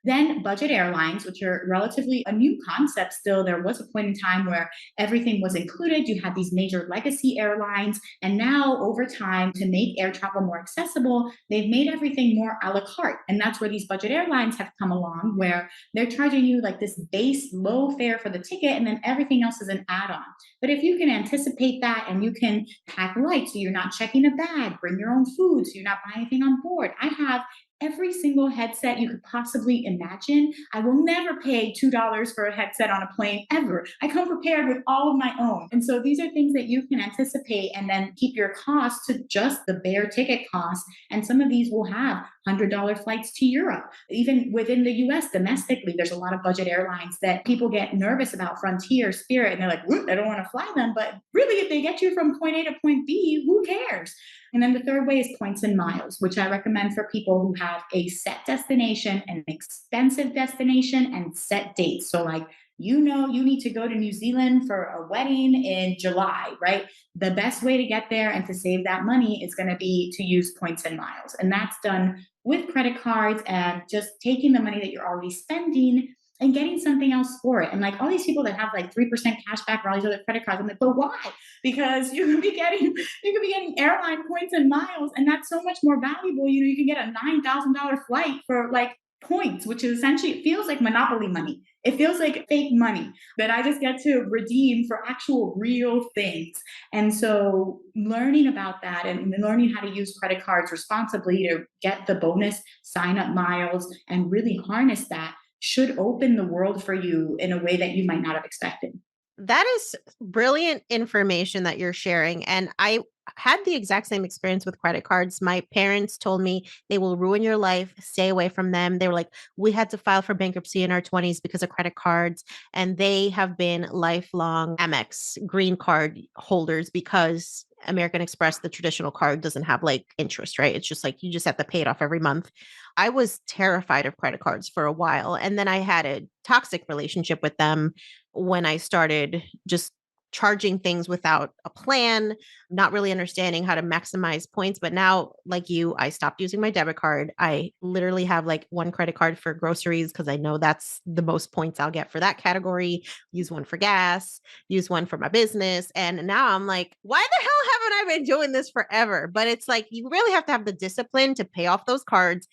Then budget airlines, which are relatively a new concept still. There was a point in time where everything was included. You had these major legacy airlines. And now, over time, to make air travel more accessible, they've made everything more a la carte. And that's where these budget airlines have come along, where they're charging you like this base low fare for the ticket, and then everything else is an add on. But if you can anticipate that and you can pack light so you're not checking a bag, bring your own food so you're not buying anything on board. I have every single headset you could possibly imagine. I will never pay $2 for a headset on a plane ever. I come prepared with all of my own. And so these are things that you can anticipate and then keep your costs to just the bare ticket cost. And some of these will have $100 flights to Europe. Even within the US domestically, there's a lot of budget airlines that people get nervous about, Frontier, Spirit, and they're like, I don't want to fly them. But really, if they get you from point A to point B, who cares? And then the third way is points and miles, which I recommend for people who have a set destination, an expensive destination, and set dates. So, like, you need to go to New Zealand for a wedding in July, right? The best way to get there and to save that money is going to be to use points and miles. And that's done with credit cards and just taking the money that you're already spending and getting something else for it. And like all these people that have like 3% cash back or all these other credit cards, I'm like, but why? Because you could be getting airline points and miles, and that's so much more valuable. You can get a $9,000 flight for like points, which is essentially, it feels like monopoly money. It feels like fake money that I just get to redeem for actual real things. And so learning about that and learning how to use credit cards responsibly to get the bonus sign up miles and really harness that should open the world for you in a way that you might not have expected. That is brilliant information that you're sharing. And I had the exact same experience with credit cards. My parents told me they will ruin your life, stay away from them. They were like, we had to file for bankruptcy in our 20s because of credit cards. And they have been lifelong Amex green card holders because American Express, the traditional card, doesn't have like interest, right? It's just like you just have to pay it off every month. I was terrified of credit cards for a while. And then I had a toxic relationship with them when I started just charging things without a plan, not really understanding how to maximize points. But now, like you, I stopped using my debit card. I literally have like one credit card for groceries because I know that's the most points I'll get for that category. Use one for gas, use one for my business. And now I'm like, why the hell haven't I been doing this forever? But it's like you really have to have the discipline to pay off those cards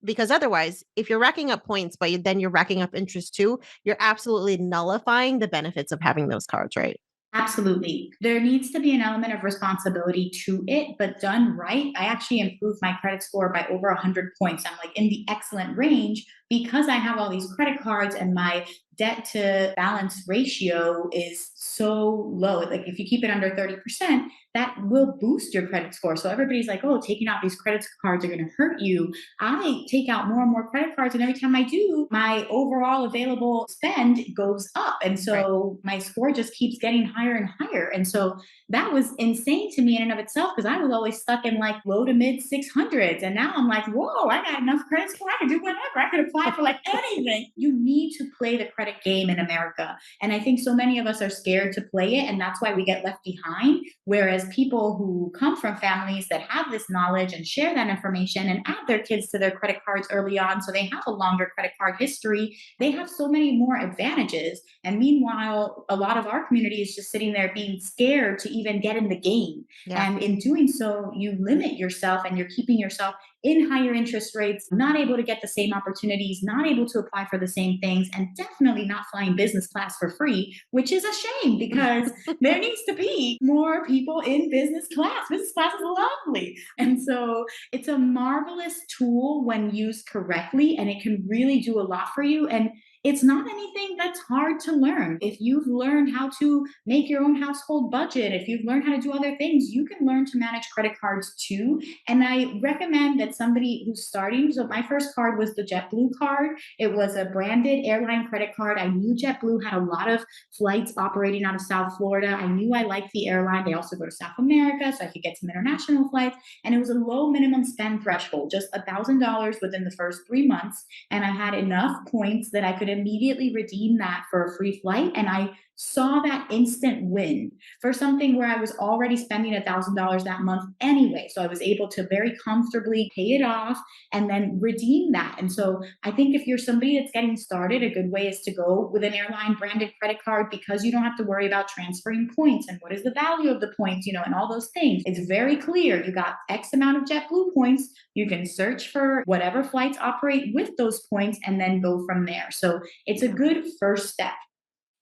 because otherwise, if you're racking up points, but then you're racking up interest too, you're absolutely nullifying the benefits of having those cards, right? Absolutely. There needs to be an element of responsibility to it, but done right. I actually improved my credit score by over 100 points. I'm like in the excellent range because I have all these credit cards and my debt to balance ratio is so low. Like if you keep it under 30%, that will boost your credit score. So everybody's like, oh, taking out these credit cards are going to hurt you. I take out more and more credit cards, and every time I do, my overall available spend goes up. And Right. so my score just keeps getting higher and higher. And so that was insane to me in and of itself because I was always stuck in like low to mid 600s. And now I'm like, whoa, I got enough credit score. I can do whatever. I could apply for like anything. You need to play the credit game in America. And I think so many of us are scared to play it. And that's why we get left behind. Whereas people who come from families that have this knowledge and share that information and add their kids to their credit cards early on, so they have a longer credit card history, they have so many more advantages. And meanwhile, a lot of our community is just sitting there being scared to even get in the game. Yeah. And in doing so, you limit yourself and you're keeping yourself in higher interest rates, not able to get the same opportunities, not able to apply for the same things, and definitely not flying business class for free, which is a shame because there needs to be more people in business class. Business class is lovely. And so it's a marvelous tool when used correctly, and it can really do a lot for you. And it's not anything that's hard to learn. If you've learned how to make your own household budget, if you've learned how to do other things, you can learn to manage credit cards too. And I recommend that somebody who's starting, so my first card was the JetBlue card. It was a branded airline credit card. I knew JetBlue had a lot of flights operating out of South Florida. I knew I liked the airline. They also go to South America, so I could get some international flights. And it was a low minimum spend threshold, just $1,000 within the first 3 months. And I had enough points that I could immediately redeemed that for a free flight. And I saw that instant win for something where I was already spending $1,000 that month anyway. So I was able to very comfortably pay it off and then redeem that. And so I think if you're somebody that's getting started, a good way is to go with an airline branded credit card, because you don't have to worry about transferring points and what is the value of the points, and all those things. It's very clear. You got X amount of JetBlue points. You can search for whatever flights operate with those points and then go from there. So it's a good first step.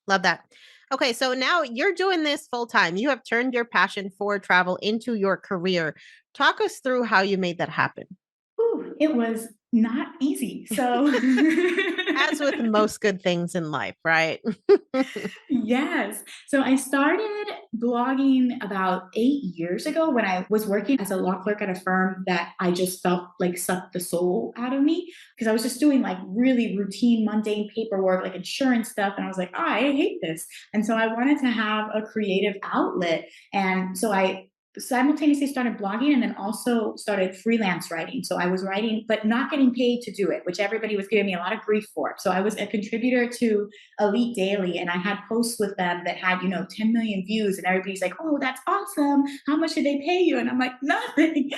Love that. Okay, so now you're doing this full time. You have turned your passion for travel into your career. Talk us through how you made that happen. Ooh, it was not easy. So As with most good things in life, right? yes. So I started blogging about 8 years ago when I was working as a law clerk at a firm that I just felt like sucked the soul out of me, because I was just doing like really routine, mundane paperwork, like insurance stuff. And I was like, I hate this. And so I wanted to have a creative outlet. And so I simultaneously started blogging and then also started freelance writing. So I was writing, but not getting paid to do it, which everybody was giving me a lot of grief for. So I was a contributor to Elite Daily, and I had posts with them that had, 10 million views, and everybody's like, oh, that's awesome. How much did they pay you? And I'm like, nothing.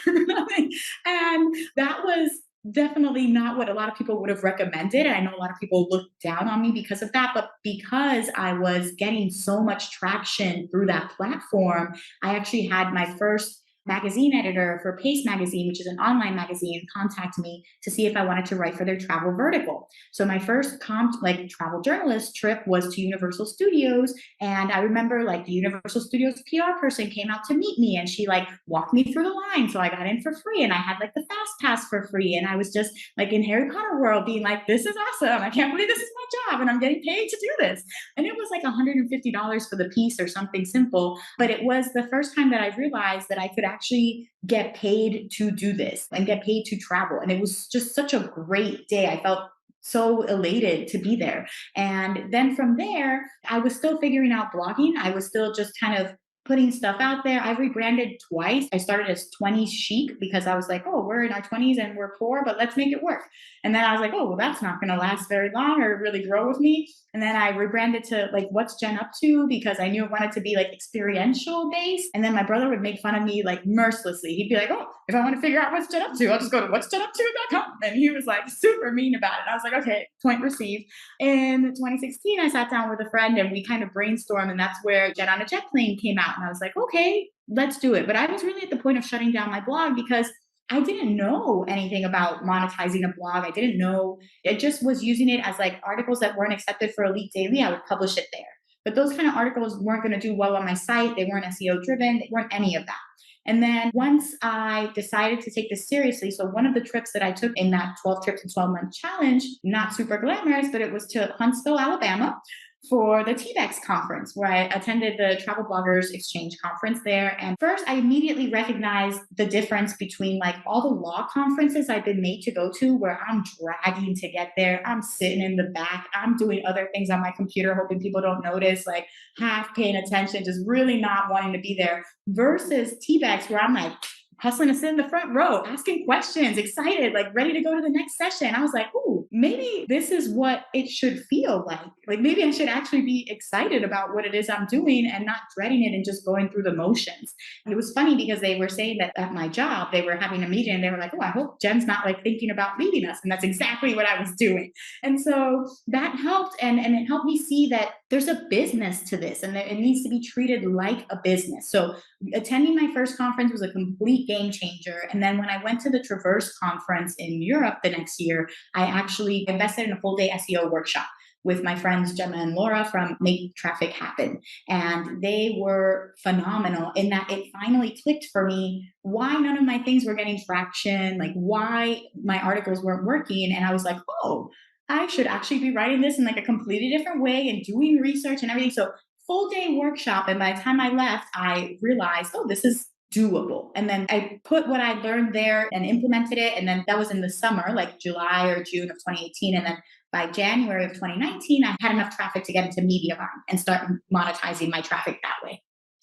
Nothing. And that was definitely not what a lot of people would have recommended. And I know a lot of people looked down on me because of that, but because I was getting so much traction through that platform, I actually had my first magazine editor for Pace Magazine, which is an online magazine, contact me to see if I wanted to write for their travel vertical. So my first travel journalist trip was to Universal Studios. And I remember like the Universal Studios PR person came out to meet me, and she like walked me through the line. So I got in for free, and I had like the fast pass for free. And I was just like in Harry Potter world being like, this is awesome. I can't believe this is my job and I'm getting paid to do this. And it was like $150 for the piece or something simple. But it was the first time that I realized that I could actually get paid to do this and get paid to travel. And it was just such a great day. I felt so elated to be there. And then from there, I was still figuring out blogging. I was still just kind of putting stuff out there. I rebranded twice. I started as 20s chic because I was like, oh, we're in our 20s and we're poor, but let's make it work. And then I was like, oh, well, that's not going to last very long or really grow with me. And then I rebranded to like, what's Jen up to? Because I knew it wanted to be like experiential based. And then my brother would make fun of me like mercilessly. He'd be like, oh, if I want to figure out what's Jen up to, I'll just go to what's Jen up to.com. And he was like super mean about it. I was like, okay, point received. In 2016, I sat down with a friend and we kind of brainstormed. And that's where Jen on a Jet Plane came out. And I was like, okay, let's do it. But I was really at the point of shutting down my blog because I didn't know anything about monetizing a blog. I didn't know. It just was using it as like articles that weren't accepted for Elite Daily. I would publish it there. But those kind of articles weren't going to do well on my site. They weren't SEO driven. They weren't any of that. And then once I decided to take this seriously, so one of the trips that I took in that 12 trips in 12-month challenge, not super glamorous, but it was to Huntsville, Alabama, for the TBEX conference, where I attended the Travel Bloggers Exchange conference there. And first, I immediately recognized the difference between like all the law conferences I've been made to go to, where I'm dragging to get there. I'm sitting in the back. I'm doing other things on my computer, hoping people don't notice, like half paying attention, just really not wanting to be there, versus TBEX, where I'm like, hustling to sit in the front row, asking questions, excited, like ready to go to the next session. I was like, ooh, maybe this is what it should feel like. Like maybe I should actually be excited about what it is I'm doing and not dreading it and just going through the motions. And it was funny because they were saying that at my job, they were having a meeting and they were like, oh, I hope Jen's not like thinking about leaving us. And that's exactly what I was doing. And so that helped. And it helped me see that there's a business to this and that it needs to be treated like a business. So attending my first conference was a complete game changer. And then when I went to the Traverse conference in Europe the next year, I actually invested in a full day SEO workshop with my friends Gemma and Laura from Make Traffic Happen. And they were phenomenal in that it finally clicked for me why none of my things were getting traction, like why my articles weren't working. And I was like, oh, I should actually be writing this in like a completely different way and doing research and everything. So full day workshop. And by the time I left, I realized, oh, this is doable. And then I put what I learned there and implemented it. And then that was in the summer, like July or June of 2018. And then by January of 2019, I had enough traffic to get into media buying and start monetizing my traffic that way.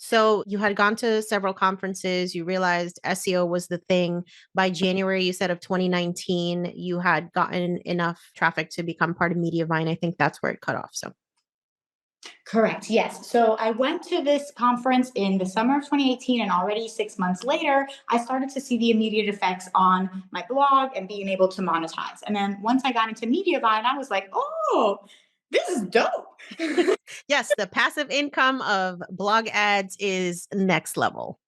So you had gone to several conferences, you realized SEO was the thing. By January, you said of 2019, you had gotten enough traffic to become part of Mediavine. I think that's where it cut off. So Correct. Yes. So I went to this conference in the summer of 2018, and already 6 months later, I started to see the immediate effects on my blog and being able to monetize. And then once I got into Mediavine, I was like, oh, this is dope. yes, the passive income of blog ads is next level.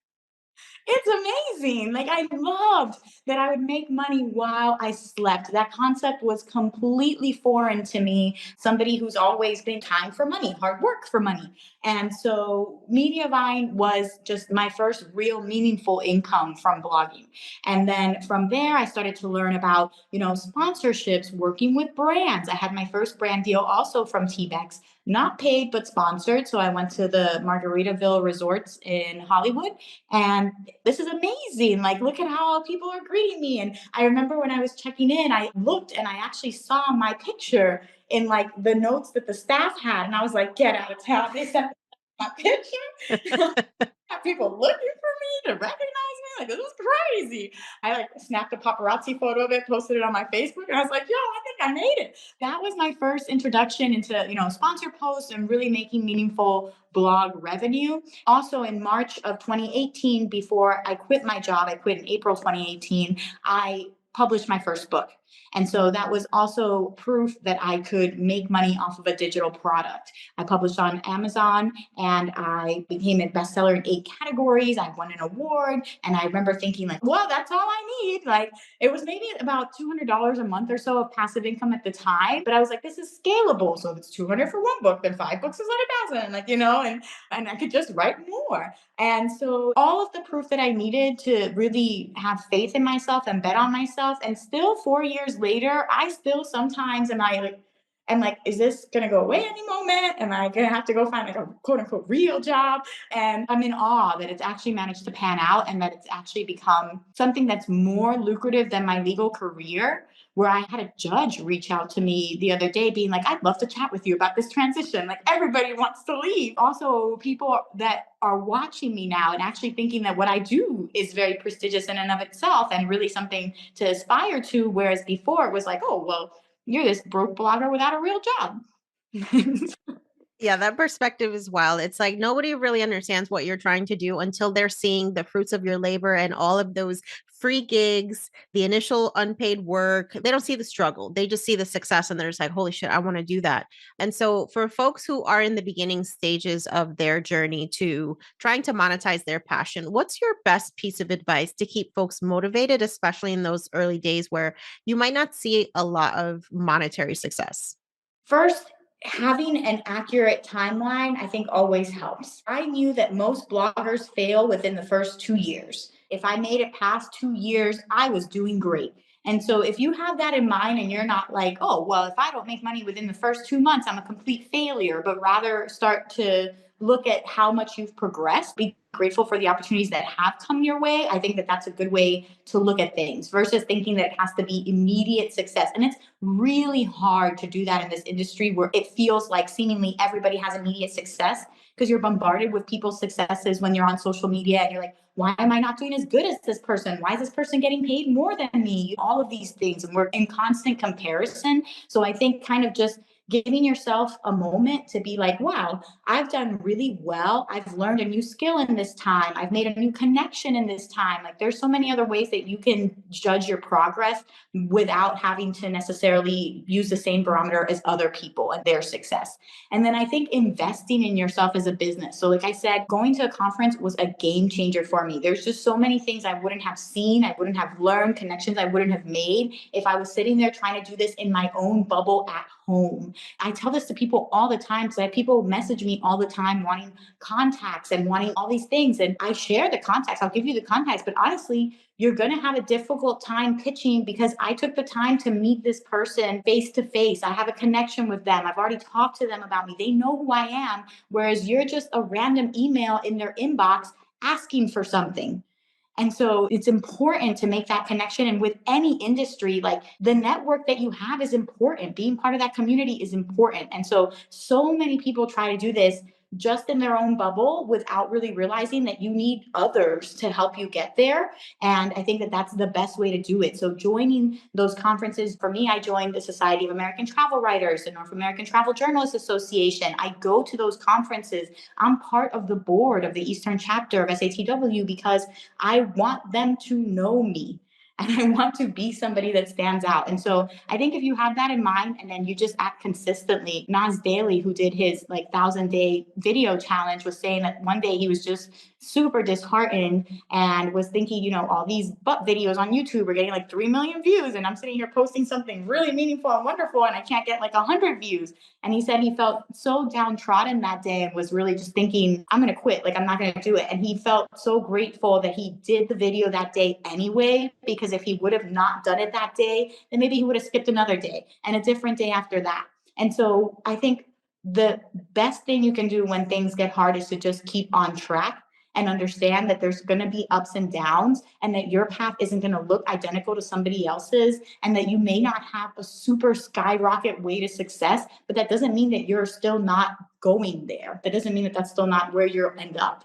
It's amazing. Like, I loved that I would make money while I slept. That concept was completely foreign to me. Somebody who's always been time for money, hard work for money. And so Mediavine was just my first real meaningful income from blogging. And then from there, I started to learn about, sponsorships, working with brands. I had my first brand deal also from T-Bex, not paid, but sponsored. So I went to the Margaritaville resorts in Hollywood, and this is amazing. Like, look at how people are greeting me. And I remember when I was checking in, I looked and I actually saw my picture in like the notes that the staff had. And I was like, get out of town. They sent my picture. Have people looking for me to recognize me? Like, this is crazy. I like snapped a paparazzi photo of it, posted it on my Facebook, and I was like, yo, I think I made it. That was my first introduction into, sponsor posts and really making meaningful blog revenue. Also in March of 2018, before I quit my job, I quit in April 2018, I published my first book. And so that was also proof that I could make money off of a digital product. I published on Amazon and I became a bestseller in 8 categories. I won an award. And I remember thinking, like, well, that's all I need. Like, it was maybe about $200 a month or so of passive income at the time. But I was like, this is scalable. So if it's 200 for one book, then 5 books is like 1,000. Like, and I could just write more. And so all of the proof that I needed to really have faith in myself and bet on myself. And still 4 years later, I still sometimes am like, is this gonna go away any moment? Am I gonna have to go find like a quote unquote real job? And I'm in awe that it's actually managed to pan out and that it's actually become something that's more lucrative than my legal career. Where I had a judge reach out to me the other day being like, I'd love to chat with you about this transition. Like, everybody wants to leave. Also, people that are watching me now and actually thinking that what I do is very prestigious in and of itself and really something to aspire to. Whereas before it was like, oh, well, you're this broke blogger without a real job. Yeah, that perspective is wild. It's like nobody really understands what you're trying to do until they're seeing the fruits of your labor and all of those free gigs, the initial unpaid work. They don't see the struggle. They just see the success and they're just like, holy shit, I want to do that. And so, for folks who are in the beginning stages of their journey to trying to monetize their passion, what's your best piece of advice to keep folks motivated, especially in those early days where you might not see a lot of monetary success? First, having an accurate timeline, I think always helps. I knew that most bloggers fail within the first 2 years. If I made it past 2 years, I was doing great. And so if you have that in mind and you're not like, oh, well, if I don't make money within the first 2 months, I'm a complete failure, but rather start to look at how much you've progressed, be grateful for the opportunities that have come your way. I think that that's a good way to look at things versus thinking that it has to be immediate success. And it's really hard to do that in this industry where it feels like seemingly everybody has immediate success because you're bombarded with people's successes when you're on social media and you're like, why am I not doing as good as this person? Why is this person getting paid more than me? All of these things. And we're in constant comparison. So I think kind of just giving yourself a moment to be like, wow, I've done really well. I've learned a new skill in this time. I've made a new connection in this time. Like, there's so many other ways that you can judge your progress without having to necessarily use the same barometer as other people and their success. And then I think investing in yourself as a business. So like I said, going to a conference was a game changer for me. There's just so many things I wouldn't have seen, I wouldn't have learned, connections I wouldn't have made if I was sitting there trying to do this in my own bubble at home. I tell this to people all the time because I have people message me all the time wanting contacts and wanting all these things. And I share the contacts. I'll give you the contacts. But honestly, you're going to have a difficult time pitching because I took the time to meet this person face to face. I have a connection with them. I've already talked to them about me. They know who I am. Whereas you're just a random email in their inbox asking for something. And so it's important to make that connection. And with any industry, like, the network that you have is important. Being part of that community is important. And so many people try to do this just in their own bubble without really realizing that you need others to help you get there. And I think that that's the best way to do it. So joining those conferences, for me, I joined the Society of American Travel Writers, the North American Travel Journalists Association. I go to those conferences. I'm part of the board of the Eastern chapter of SATW because I want them to know me and I want to be somebody that stands out. And so I think if you have that in mind and then you just act consistently, Nas Daily, who did his like 1,000 day video challenge, was saying that one day he was just super disheartened and was thinking, all these butt videos on YouTube are getting like 3 million views. And I'm sitting here posting something really meaningful and wonderful and I can't get like 100 views. And he said he felt so downtrodden that day and was really just thinking, I'm going to quit. Like, I'm not going to do it. And he felt so grateful that he did the video that day anyway, because if he would have not done it that day, then maybe he would have skipped another day and a different day after that. And so I think the best thing you can do when things get hard is to just keep on track and understand that there's going to be ups and downs and that your path isn't going to look identical to somebody else's and that you may not have a super skyrocket way to success, but that doesn't mean that you're still not going there. That doesn't mean that that's still not where you'll end up.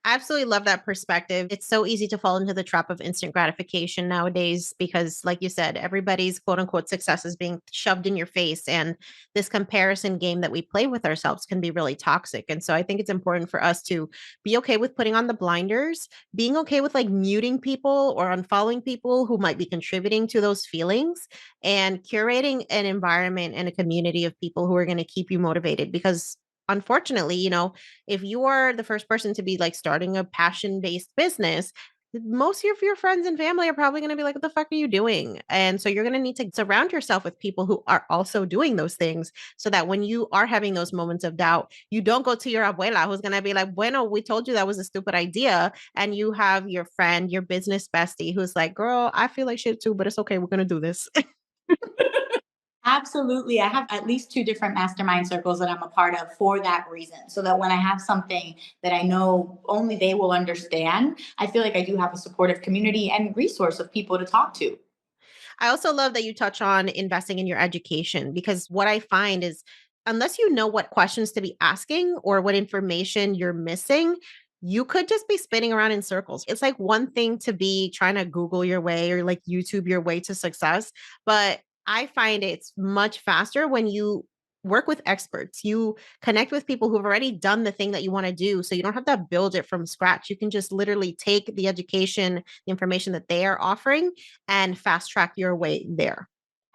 I absolutely love that perspective. It's so easy to fall into the trap of instant gratification nowadays because, like you said, everybody's quote unquote success is being shoved in your face. And this comparison game that we play with ourselves can be really toxic. And so I think it's important for us to be okay with putting on the blinders, being okay with like muting people or unfollowing people who might be contributing to those feelings, and curating an environment and a community of people who are going to keep you motivated. Because unfortunately, if you are the first person to be like starting a passion based business, most of your friends and family are probably going to be like, what the fuck are you doing? And so you're going to need to surround yourself with people who are also doing those things so that when you are having those moments of doubt, you don't go to your abuela who's going to be like, bueno, we told you that was a stupid idea. And you have your friend, your business bestie who's like, girl, I feel like shit too, but it's okay. We're going to do this. Absolutely. I have at least two different mastermind circles that I'm a part of for that reason. So that when I have something that I know only they will understand, I feel like I do have a supportive community and resource of people to talk to. I also love that you touch on investing in your education because what I find is unless you know what questions to be asking or what information you're missing, you could just be spinning around in circles. It's like one thing to be trying to Google your way or like YouTube your way to success, but I find it's much faster when you work with experts. You connect with people who've already done the thing that you want to do. So you don't have to build it from scratch. You can just literally take the education, the information that they are offering and fast track your way there.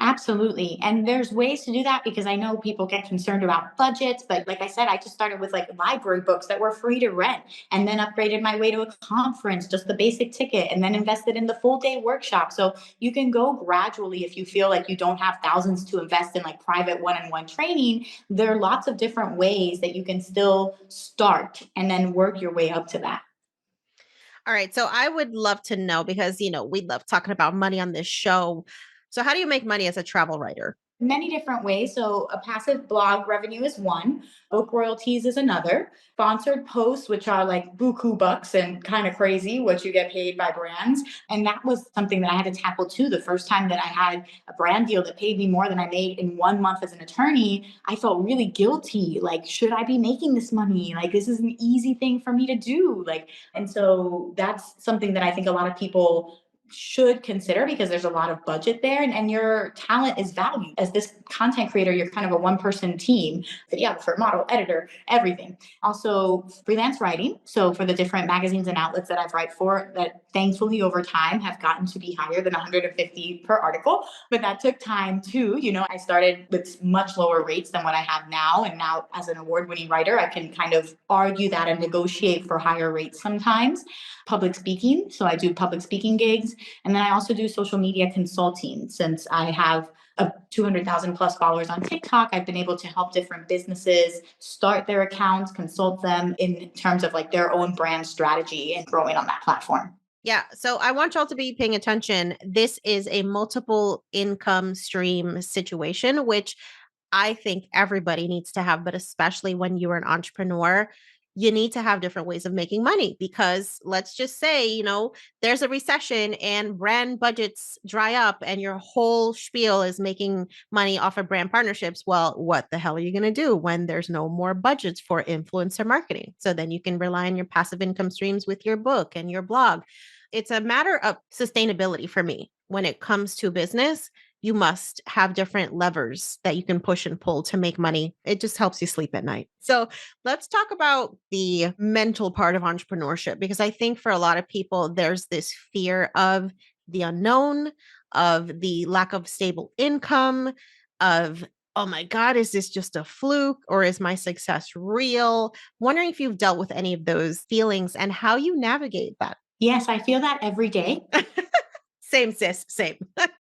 Absolutely. And there's ways to do that because I know people get concerned about budgets. But like I said, I just started with like library books that were free to rent and then upgraded my way to a conference, just the basic ticket, and then invested in the full day workshop. So you can go gradually if you feel like you don't have thousands to invest in like private one on one training. There are lots of different ways that you can still start and then work your way up to that. All right. So I would love to know because, we love talking about money on this show. So, how do you make money as a travel writer? Many different ways. So, a passive blog revenue is one, book royalties is another, sponsored posts, which are like buku bucks and kind of crazy what you get paid by brands. And that was something that I had to tackle too. The first time that I had a brand deal that paid me more than I made in 1 month as an attorney, I felt really guilty. Like, should I be making this money? Like, this is an easy thing for me to do. Like, and so that's something that I think a lot of people should consider because there's a lot of budget there and your talent is valued. As this content creator, you're kind of a one person team, videographer, model, editor, everything. Also freelance writing. So for the different magazines and outlets that I've write for that thankfully over time have gotten to be higher than 150 per article, but that took time too. I started with much lower rates than what I have now. And now as an award winning writer, I can kind of argue that and negotiate for higher rates sometimes. Public speaking. So I do public speaking gigs. And then I also do social media consulting. Since I have 200,000 plus followers on TikTok, I've been able to help different businesses start their accounts, consult them in terms of like their own brand strategy and growing on that platform. Yeah. So I want y'all to be paying attention. This is a multiple income stream situation, which I think everybody needs to have, but especially when you're an entrepreneur. you need to have different ways of making money because let's just say, there's a recession and brand budgets dry up and your whole spiel is making money off of brand partnerships. Well, what the hell are you going to do when there's no more budgets for influencer marketing? So then you can rely on your passive income streams with your book and your blog. It's a matter of sustainability for me. When it comes to business, you must have different levers that you can push and pull to make money. It just helps you sleep at night. So let's talk about the mental part of entrepreneurship, because I think for a lot of people, there's this fear of the unknown, of the lack of stable income, of, oh my God, is this just a fluke or is my success real? Wondering if you've dealt with any of those feelings and how you navigate that. Yes, I feel that every day. Same, sis, same.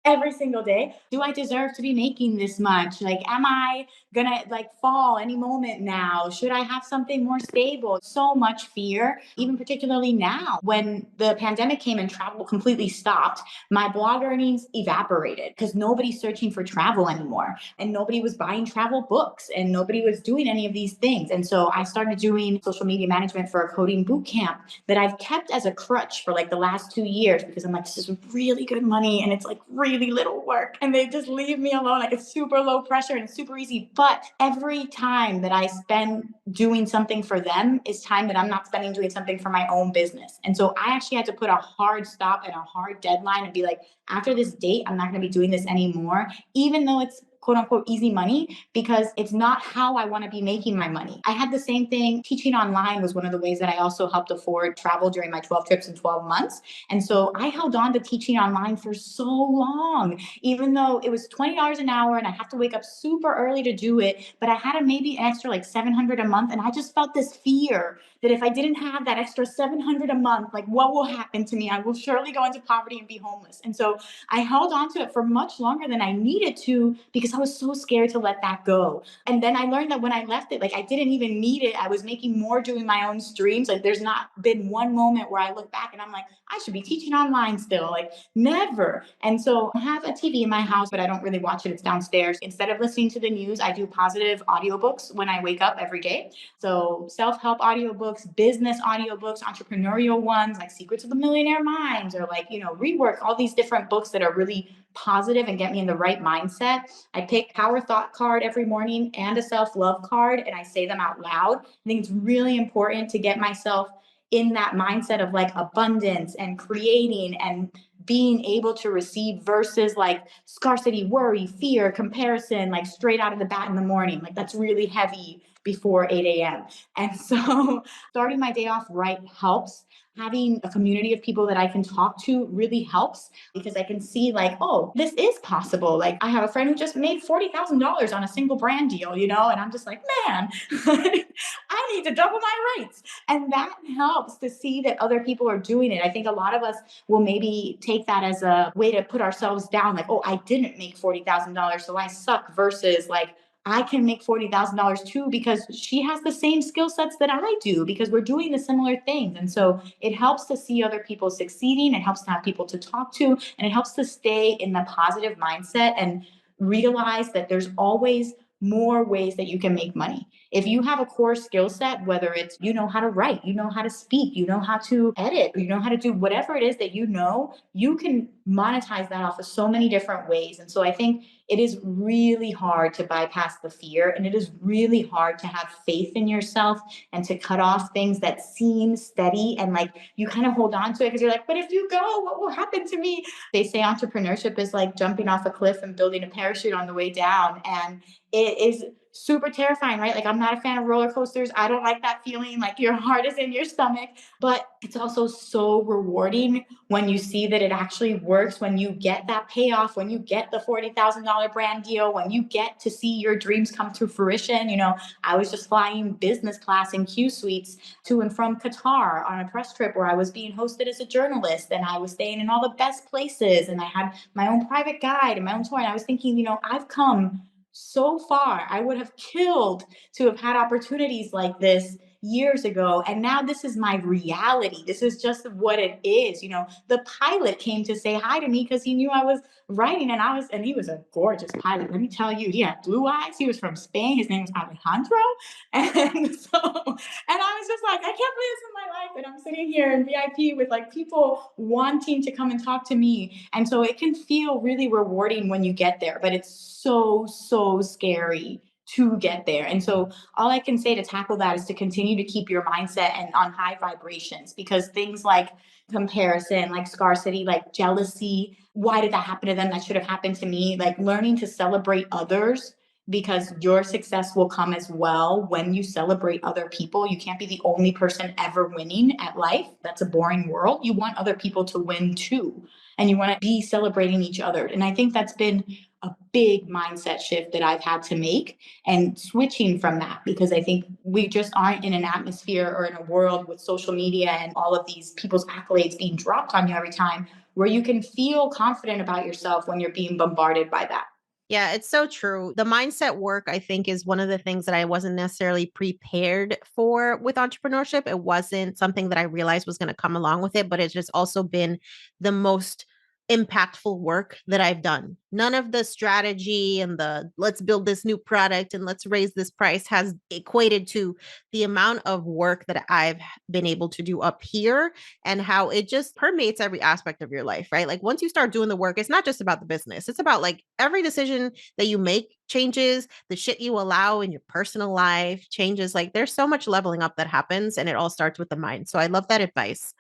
Every single day. Do I deserve to be making this much? Like, am I gonna like fall any moment now? Should I have something more stable? So much fear, even particularly now when the pandemic came and travel completely stopped. My blog earnings evaporated because nobody's searching for travel anymore, and nobody was buying travel books, and nobody was doing any of these things. And so I started doing social media management for a coding boot camp that I've kept as a crutch for like the last 2 years because I'm like, this is really good money and it's like really little work, and they just leave me alone. Like, it's super low pressure and it's super easy. But every time that I spend doing something for them is time that I'm not spending doing something for my own business. And so I actually had to put a hard stop and a hard deadline and be like, after this date, I'm not going to be doing this anymore, even though it's quote unquote easy money, because it's not how I want to be making my money. I had the same thing. Teaching online was one of the ways that I also helped afford travel during my 12 trips in 12 months. And so I held on to teaching online for so long, even though it was $20 an hour and I have to wake up super early to do it. But I had a maybe an extra like 700 a month. And I just felt this fear that if I didn't have that extra 700 a month, like what will happen to me? I will surely go into poverty and be homeless. And so I held on to it for much longer than I needed to because I was so scared to let that go. And then I learned that when I left it, like I didn't even need it. I was making more doing my own streams. Like there's not been one moment where I look back and I'm like, I should be teaching online still. Like never. And so I have a TV in my house, but I don't really watch it. It's downstairs. Instead of listening to the news, I do positive audiobooks when I wake up every day. So self-help audiobooks, business audiobooks, entrepreneurial ones like Secrets of the Millionaire Minds, or like, Rework, all these different books that are really positive and get me in the right mindset. I pick power thought card every morning and a self-love card, and I say them out loud. I think it's really important to get myself in that mindset of like abundance and creating and being able to receive versus like scarcity, worry, fear, comparison, like straight out of the bat in the morning. Like that's really heavy before 8 a.m. And so starting my day off right helps. Having a community of people that I can talk to really helps because I can see like, oh, this is possible. Like I have a friend who just made $40,000 on a single brand deal, and I'm just like, man, I need to double my rates. And that helps to see that other people are doing it. I think a lot of us will maybe take that as a way to put ourselves down, like, oh, I didn't make $40,000, so I suck, versus like, I can make $40,000 too because she has the same skill sets that I do because we're doing the similar things. And so it helps to see other people succeeding. It helps to have people to talk to, and it helps to stay in the positive mindset and realize that there's always more ways that you can make money. If you have a core skill set, whether it's how to write, how to speak, how to edit, how to do whatever it is that you can monetize that off of so many different ways. And so I think it is really hard to bypass the fear, and it is really hard to have faith in yourself and to cut off things that seem steady, and like you kind of hold on to it because you're like, but if you go, what will happen to me? They say entrepreneurship is like jumping off a cliff and building a parachute on the way down, and it is super terrifying, right? Like I'm not a fan of roller coasters. I don't like that feeling, like your heart is in your stomach, but it's also so rewarding when you see that it actually works, when you get that payoff, when you get the $40,000 brand deal, when you get to see your dreams come to fruition. I was just flying business class in Q suites to and from Qatar on a press trip where I was being hosted as a journalist, and I was staying in all the best places, and I had my own private guide and my own tour. And I was thinking, I've come so far. I would have killed to have had opportunities like this years ago. And now this is my reality. This is just what it is. The pilot came to say hi to me because he knew I was writing, and he was a gorgeous pilot. Let me tell you, he had blue eyes. He was from Spain. His name was Alejandro. And so, and I was just like, I can't believe this is my life. And I'm sitting here in VIP with like people wanting to come and talk to me. And so it can feel really rewarding when you get there, but it's so, so scary to get there. And so all I can say to tackle that is to continue to keep your mindset and on high vibrations, because things like comparison, like scarcity, like jealousy, why did that happen to them? That should have happened to me. Like learning to celebrate others, because your success will come as well when you celebrate other people. You can't be the only person ever winning at life. That's a boring world. You want other people to win too. And you want to be celebrating each other. And I think that's been a big mindset shift that I've had to make, and switching from that, because I think we just aren't in an atmosphere or in a world with social media and all of these people's accolades being dropped on you every time, where you can feel confident about yourself when you're being bombarded by that. Yeah, it's so true. The mindset work, I think, is one of the things that I wasn't necessarily prepared for with entrepreneurship. It wasn't something that I realized was going to come along with it, but it's just also been the most impactful work that I've done. None of the strategy and the let's build this new product and let's raise this price has equated to the amount of work that I've been able to do up here, and how it just permeates every aspect of your life, right? Like once you start doing the work, it's not just about the business. It's about like every decision that you make changes, the shit you allow in your personal life changes. Like there's so much leveling up that happens, and it all starts with the mind. So I love that advice.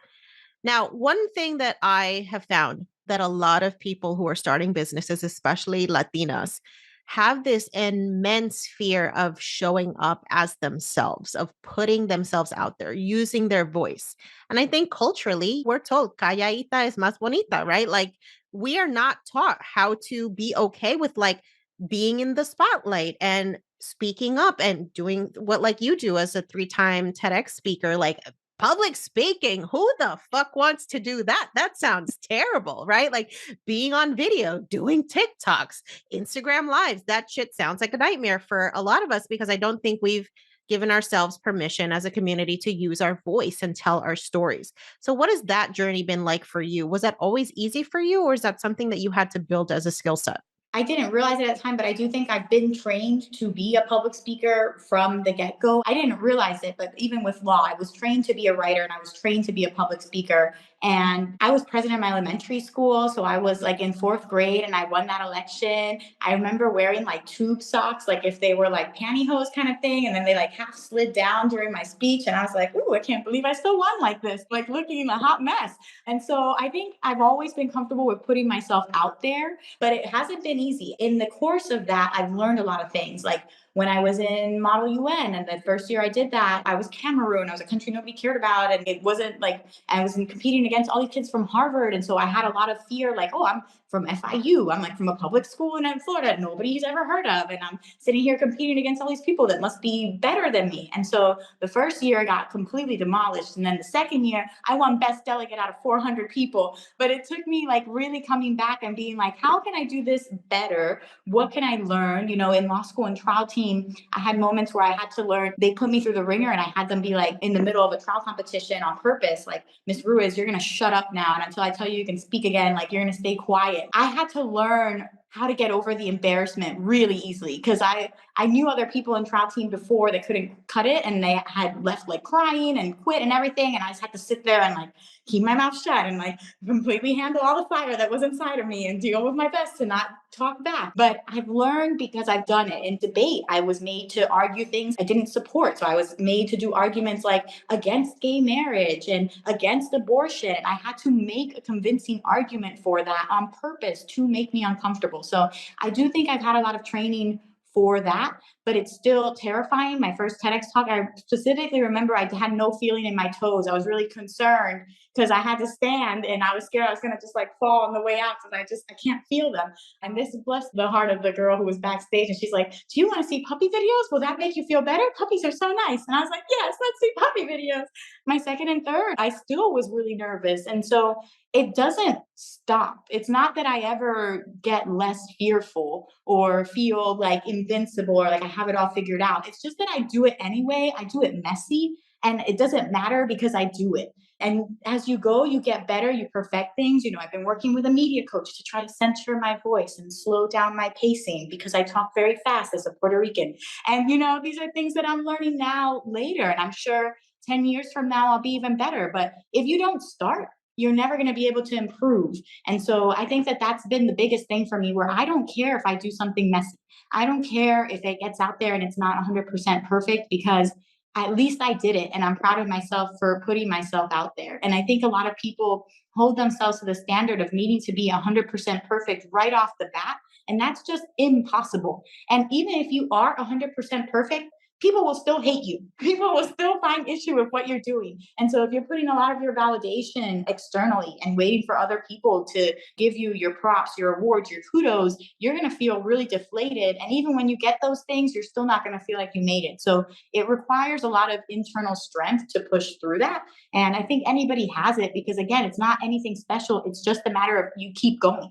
Now, one thing that I have found that a lot of people who are starting businesses, especially Latinas, have this immense fear of showing up as themselves, of putting themselves out there, using their voice. And I think culturally, we're told, calladita es más bonita, right? Like we are not taught how to be okay with like being in the spotlight and speaking up and doing what like you do as a three-time TEDx speaker, like public speaking. Who the fuck wants to do that? That sounds terrible, right? Like being on video, doing TikToks, Instagram lives, that shit sounds like a nightmare for a lot of us, because I don't think we've given ourselves permission as a community to use our voice and tell our stories. So what has that journey been like for you? Was that always easy for you, or is that something that you had to build as a skill set? I didn't realize it at the time, but I do think I've been trained to be a public speaker from the get go. I didn't realize it, but even with law, I was trained to be a writer and I was trained to be a public speaker. And I was president of my elementary school. So I was like in fourth grade and I won that election. I remember wearing like tube socks, like if they were like pantyhose kind of thing. And then they like half slid down during my speech. And I was like, ooh, I can't believe I still won like this, like looking a hot mess. And so I think I've always been comfortable with putting myself out there, but it hasn't been easy. In the course of that, I've learned a lot of things. Like when I was in Model UN and the first year I did that, I was Cameroon. I was a country nobody cared about. And it wasn't like I was competing against all these kids from Harvard. And so I had a lot of fear, like, oh, I'm from FIU. I'm like from a public school in Florida nobody's ever heard of. And I'm sitting here competing against all these people that must be better than me. And so the first year I got completely demolished. And then the second year I won best delegate out of 400 people. But it took me like really coming back and being like, how can I do this better? What can I learn? In law school and trial team, I had moments where I had to learn. They put me through the ringer and I had them be like in the middle of a trial competition on purpose, like, Miss Ruiz, you're going to shut up now. And until I tell you you can speak again, like you're going to stay quiet. I had to learn how to get over the embarrassment really easily, because I knew other people in trial team before that couldn't cut it and they had left like crying and quit and everything. And I just had to sit there and like keep my mouth shut and like completely handle all the fire that was inside of me and deal with my best to not talk back. But I've learned because I've done it. In debate, I was made to argue things I didn't support. So I was made to do arguments like against gay marriage and against abortion. I had to make a convincing argument for that on purpose to make me uncomfortable. So I do think I've had a lot of training for that, but it's still terrifying. My first TEDx talk, I specifically remember I had no feeling in my toes. I was really concerned because I had to stand and I was scared I was going to just like fall on the way out because I can't feel them. And this blessed the heart of the girl who was backstage. And she's like, do you want to see puppy videos? Will that make you feel better? Puppies are so nice. And I was like, yes, let's see puppy videos. My second and third, I still was really nervous. And so it doesn't stop. It's not that I ever get less fearful or feel like invincible or like I have it all figured out. It's just that I do it anyway. I do it messy. And it doesn't matter because I do it. And as you go, you get better, you perfect things. I've been working with a media coach to try to center my voice and slow down my pacing because I talk very fast as a Puerto Rican. And, these are things that I'm learning now later. And I'm sure 10 years from now, I'll be even better. But if you don't start, you're never going to be able to improve. And so I think that that's been the biggest thing for me, where I don't care if I do something messy. I don't care if it gets out there and it's not 100% perfect, because at least I did it. And I'm proud of myself for putting myself out there. And I think a lot of people hold themselves to the standard of needing to be 100% perfect right off the bat. And that's just impossible. And even if you are 100% perfect, people will still hate you. People will still find issue with what you're doing. And so if you're putting a lot of your validation externally and waiting for other people to give you your props, your awards, your kudos, you're going to feel really deflated. And even when you get those things, you're still not going to feel like you made it. So it requires a lot of internal strength to push through that. And I think anybody has it, because again, it's not anything special. It's just a matter of you keep going.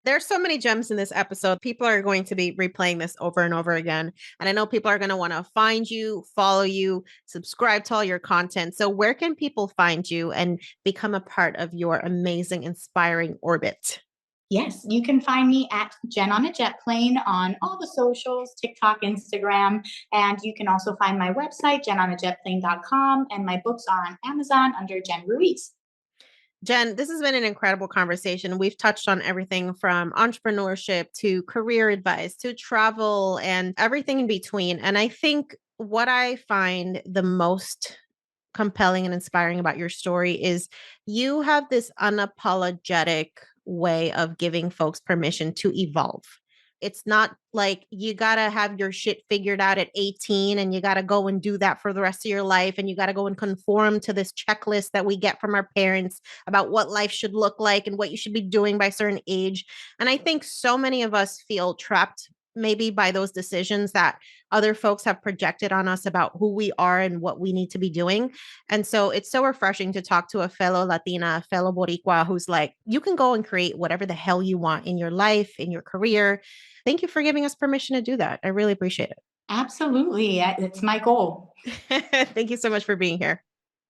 There's so many gems in this episode. People are going to be replaying this over and over again. And I know people are going to want to find you, follow you, subscribe to all your content. So, where can people find you and become a part of your amazing, inspiring orbit? Yes, you can find me at Jen on a Jet Plane on all the socials, TikTok, Instagram. And you can also find my website, jenonajetplane.com. And my books are on Amazon under Jen Ruiz. Jen, this has been an incredible conversation. We've touched on everything from entrepreneurship to career advice to travel and everything in between. And I think what I find the most compelling and inspiring about your story is you have this unapologetic way of giving folks permission to evolve. It's not like you got to have your shit figured out at 18 and you got to go and do that for the rest of your life. And you got to go and conform to this checklist that we get from our parents about what life should look like and what you should be doing by a certain age. And I think so many of us feel trapped maybe by those decisions that other folks have projected on us about who we are and what we need to be doing. And so it's so refreshing to talk to a fellow Latina, a fellow Boricua who's like, you can go and create whatever the hell you want in your life, in your career. Thank you for giving us permission to do that. I really appreciate Absolutely. It's my goal. it. Thank you so much for being here.